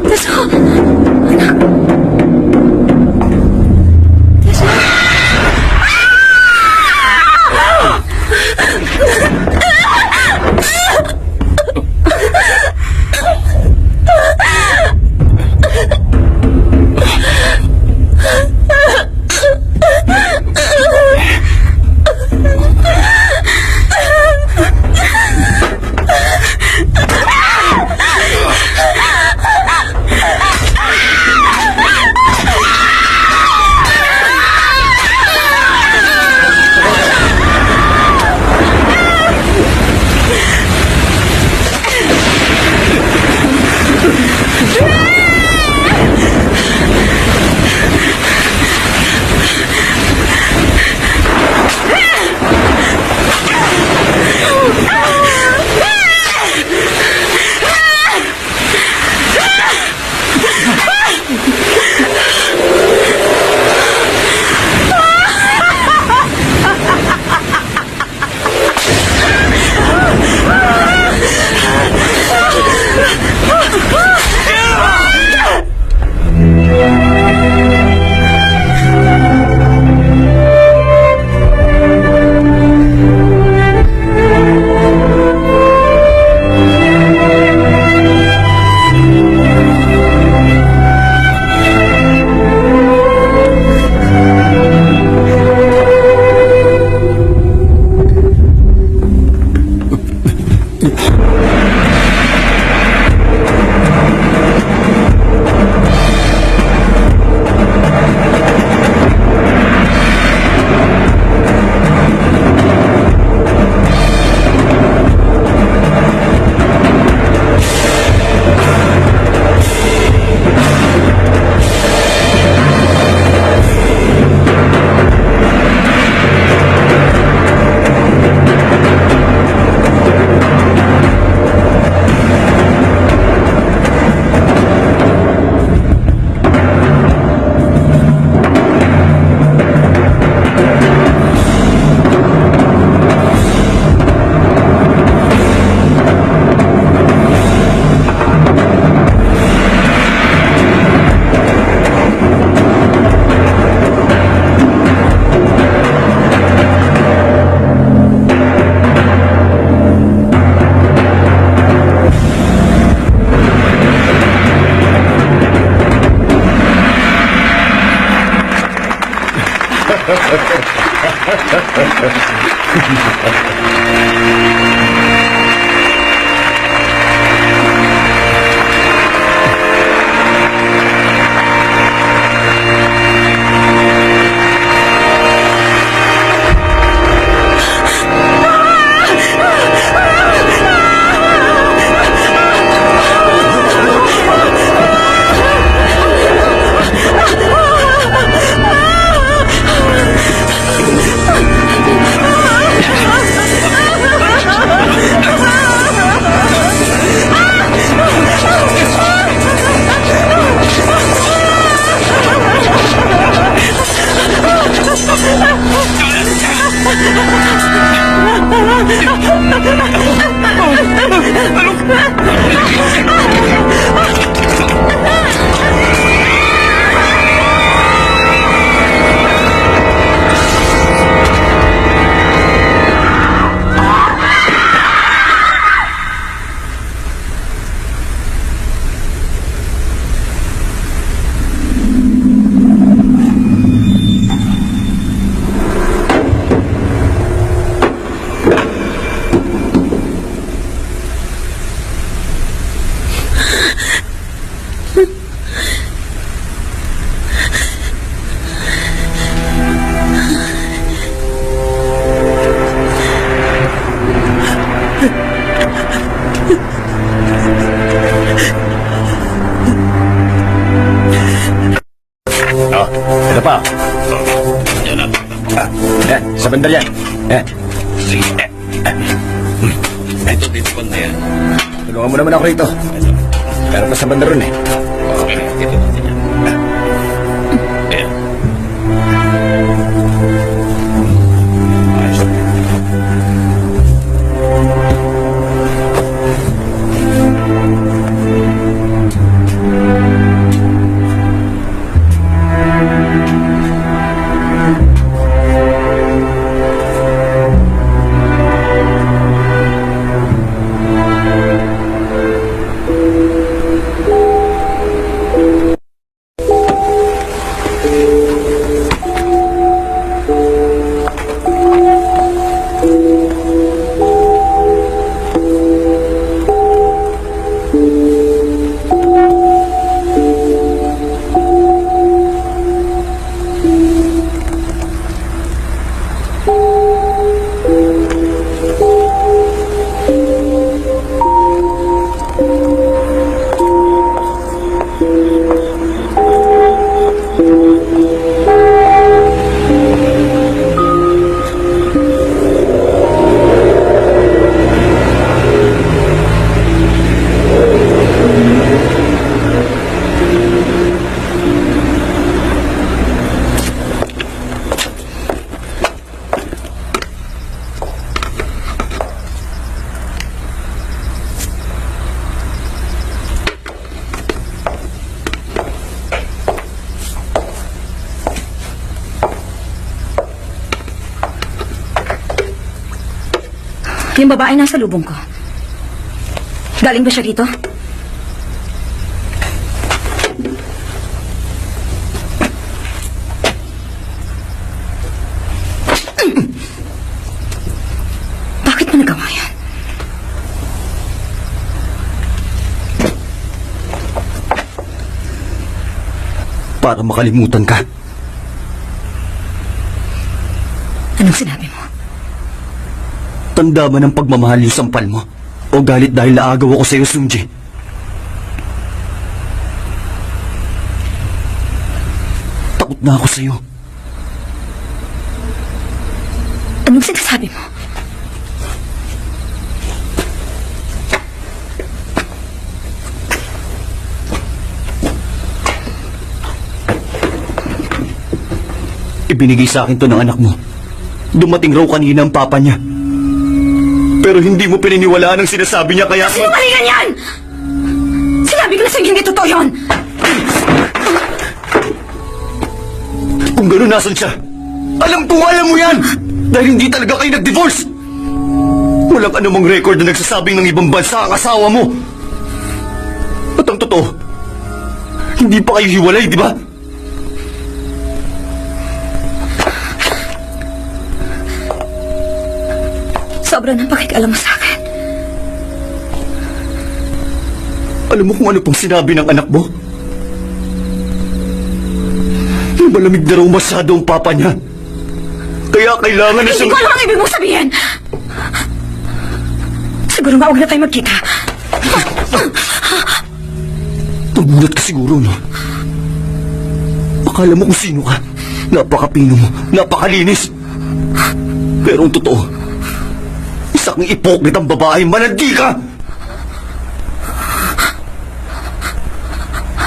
Teso. Ito pa. Sa banda yan. Sige. Ito dito pa na yan. Tulungan mo naman ako rito. Meron pa sa banda ron eh. Okay, ito pa yan. Ayan. Ayos. Yung babae nasa lubong ko. Galing ba siya rito? Bakit mo nagawa yan? Para makalimutan ka. Anong sinabi mo? Tanda ba ng pagmamahal yung sampal mo? O galit dahil naagaw ako sa'yo, Sungji? Takot na ako sa'yo. Anong sinasabi mo? Ibinigay sa akin to ng anak mo. Dumating raw kanina ang papa niya. Pero hindi mo pininiwalaan ang sinasabi niya kaya... Sinungalingan yan! Sinabi ko na sa'yo hindi totoo yun! Kung gano'n nasan siya, alam mo yan! Dahil hindi talaga kayo nag-divorce! Walang anumang record na nagsasabing ng ibang bansa ang asawa mo! At ang totoo, hindi pa kayo hiwalay, di ba? Sobra ng pakikialam mo sa akin. Alam mo kung ano pang sinabi ng anak mo? Malamig na raw masyado ang papa niya. Kaya kailangan na Hindi siyang... ko alam ang ibig mong sabihin! Siguro nga huwag na tayo magkita. Nagulat ka siguro, no? Akala mo kung sino ka. Napakapino mo, napakalinis. Pero ang totoo, isa kang ipokritang babae, manandi ka!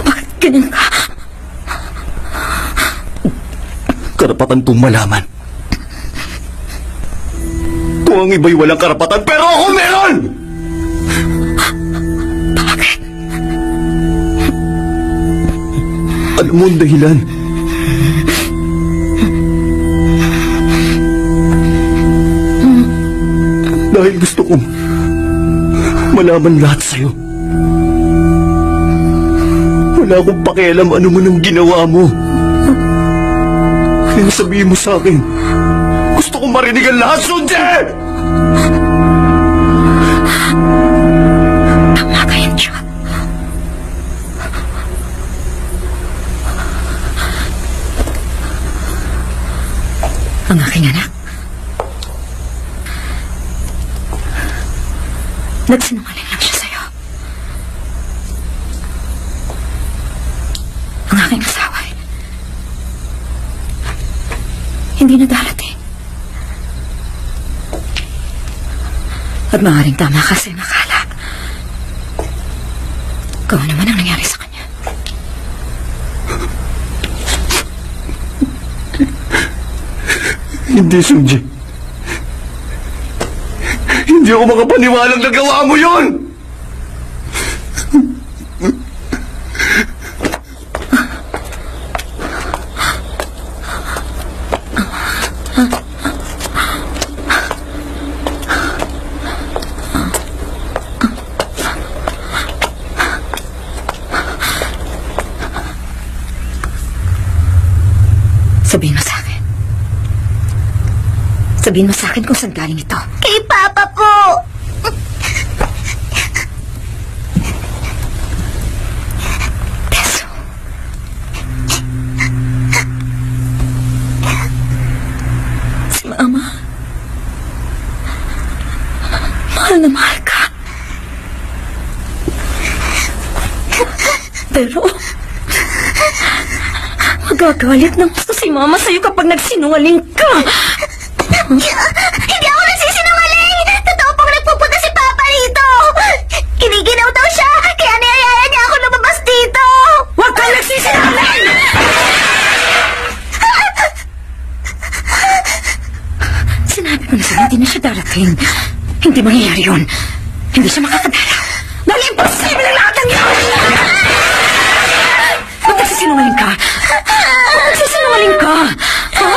Bakit ganyan ka? Karapatan kong malaman. Kung ang iba'y walang karapatan, pero ako meron! Bakit? Alam mo ang dahilan. Dahil gusto kong malaman lahat sa'yo. Wala akong pakialam ano mo nang ginawa mo. Kaya sabihin mo sa akin, gusto kong marinig ang lahat, Sunje! Tama ka yan, Chua. Ang aking anak. Nagsinungaling lang siya sa'yo. Ang aking asawa ay hindi na darating. At maaaring tama ka sa nakala. Kung ano man ang nangyari sa kanya. Hindi, Sunji. Hindi ako makapaniwalang nagawa mo yun! Sabihin mo sa akin. Sabihin mo sa akin kung saan galing ito. Kay Papa po! Teso. Si Mama. Mahal na mahal ka. Pero... magagalit ng gusto si Mama sa'yo kapag nagsinungaling ka. Hindi ako nagsisinungaling! Totoo pong nagpupunta si Papa rito! Kiniginaw daw siya, kaya niyayaya niya ako lumabas dito! Huwag kang nagsisinungaling! Sinabi ko na sa'yo, hindi na siya darating. Hindi mangyayari yun. Hindi siya makakadalaw. Dahil imposible ang lahat ng yun! Ba't nagsisinungaling ka? Ba't nagsisinungaling ka? Ha?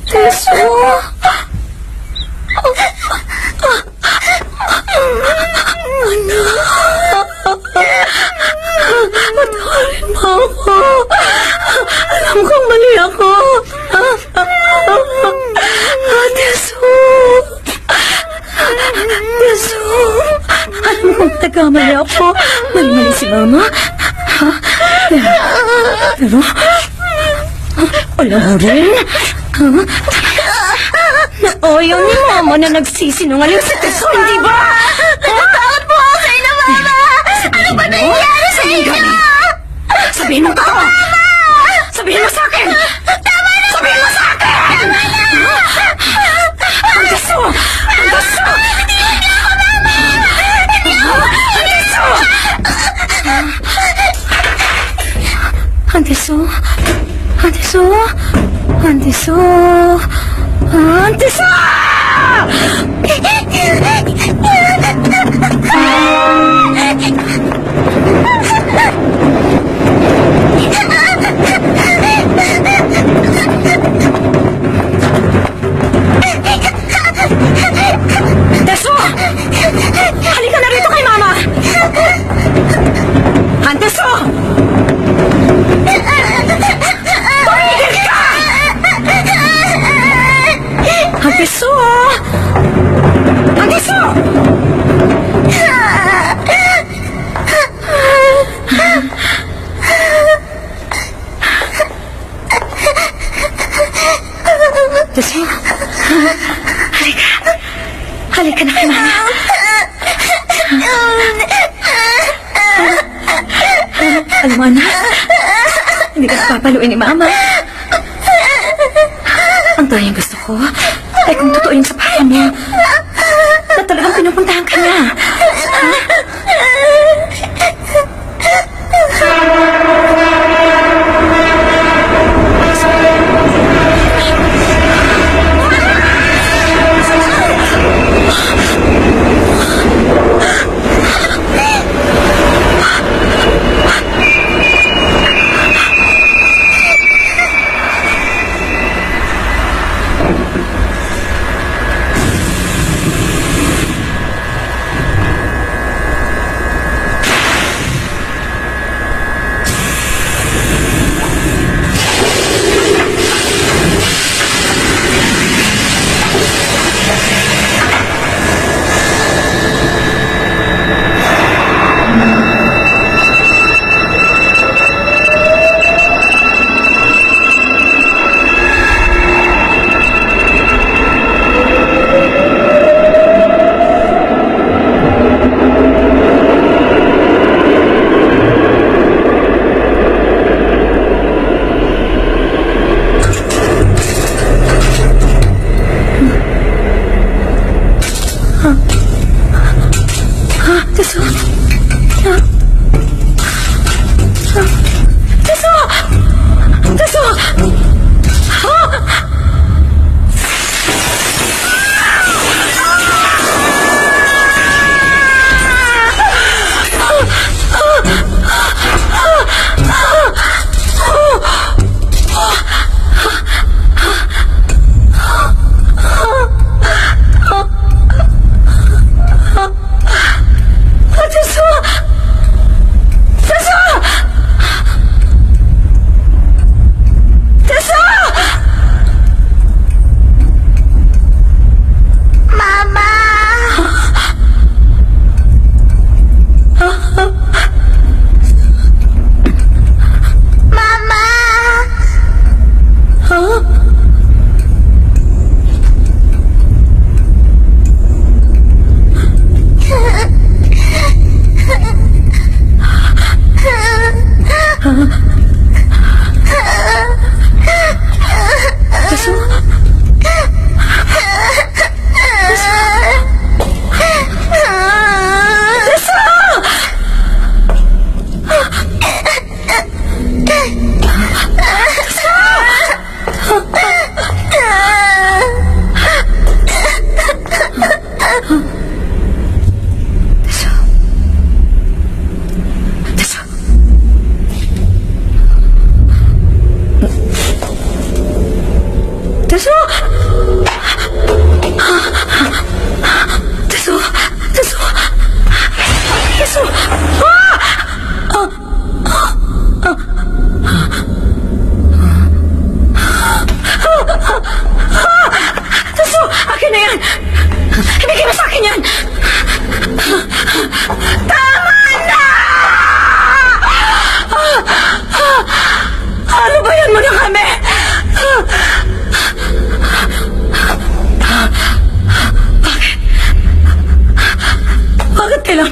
Teso. Patawarin mo ako. Alam kong mali ako. Teso. Teso. Alam kong nagkamali ako. Mali si Mama. Pero... alam mo rin? Ayaw ni Mama na nagsisinungaling sa Teso, hindi ba? Natatakot po ako sa inyo, Mama! Ano ba nangyayari sa inyo? Sabihin mo totoo! Sabihin mo sa akin! Sabihin mo sa akin! Ang Teso! Ang Teso! Hindi ako, Mama! Hindi ako! Ang Teso! Ang Teso! Ang Teso! Ang Teso! Teso! Halika na rito kay Mama! Ang Teso! Alam mo, anak, hindi ka papaluin ni Mama. Ang tayong gusto ko ay kung totoo yung sa papa mo, na talagang pinupuntahan ka niya.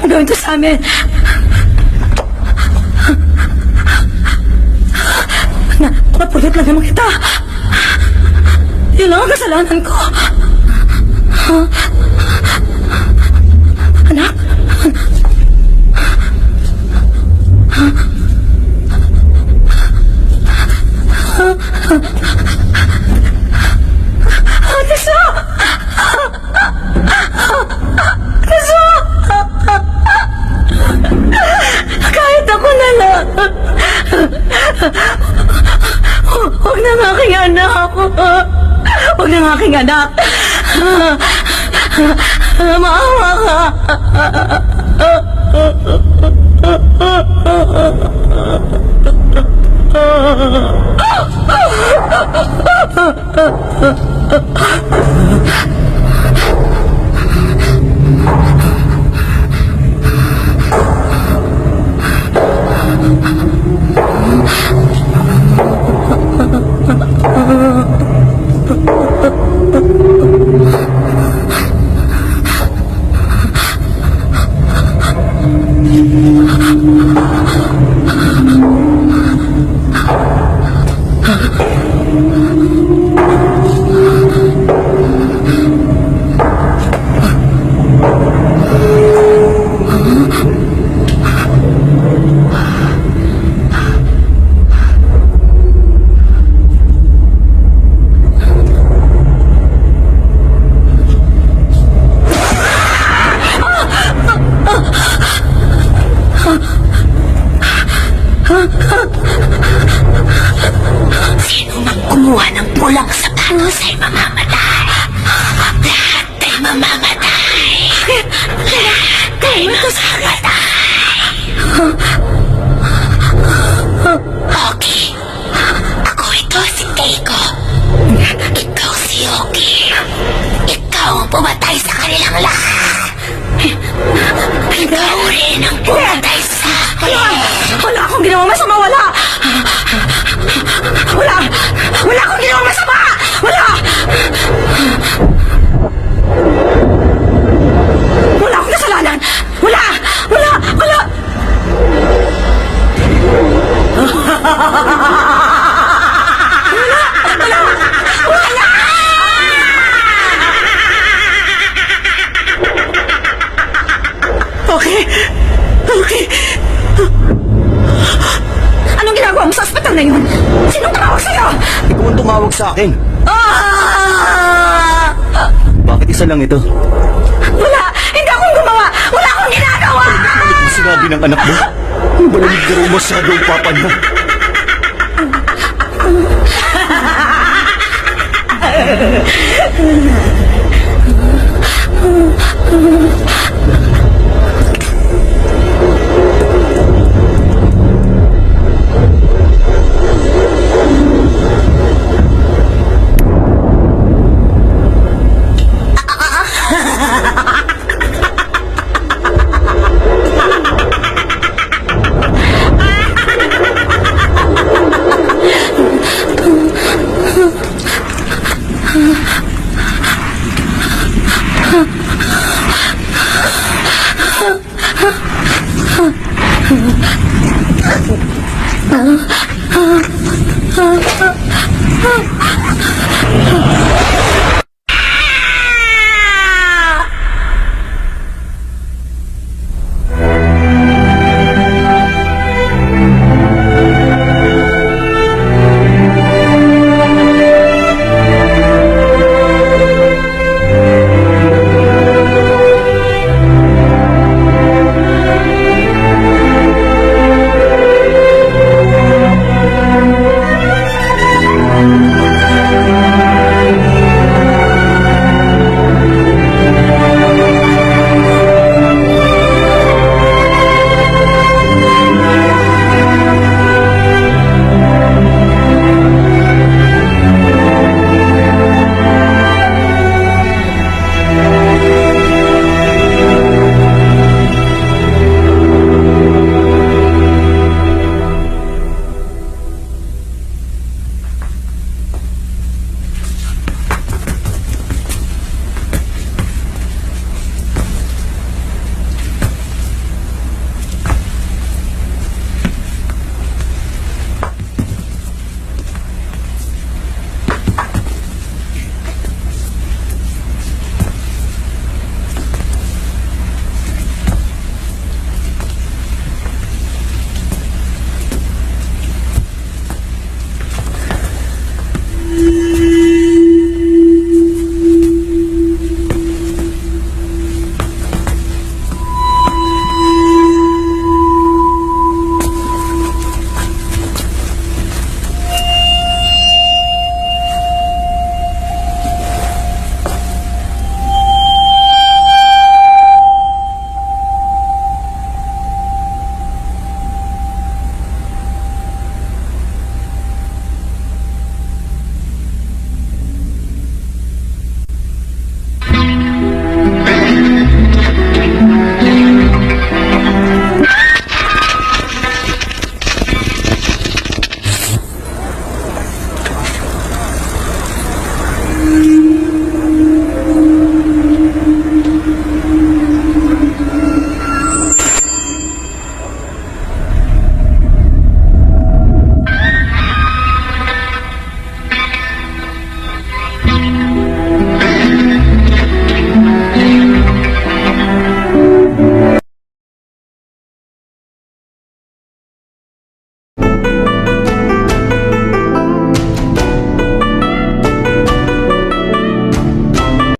Gawin to sa amin. Napulit lang naman kita. Yun lang ang kasalanan ko. Anak? Tiso! Tiso! Kahit ako na lang. Huwag na ng aking anak. Huwag na ng aking anak. Maawa ka. Sino mang kumuha ng pulang sapatos ay mamamatay. Lahat ay mamamatay. Lahat ay mamamatay. Okay. Ako ito si Keiko. Ikaw si Yoki. Ikaw ang pumatay sa kanilang lahat. Ikaw rin ang pumatay sa akin. Wala akong ginawa masama, wala! Wala akong ginawa masama! Wala! Wala akong kasalanan! Wala! Okay. Anong ginagawa mo sa ospital na yun? Sinong tumawag sa'yo? Ikaw ang tumawag sa akin. Bakit isa lang ito? Wala! Hindi akong gumawa! Wala akong ginagawa! Ano kung sinabi ng anak mo? Malamig na raw masyado ang papa niya.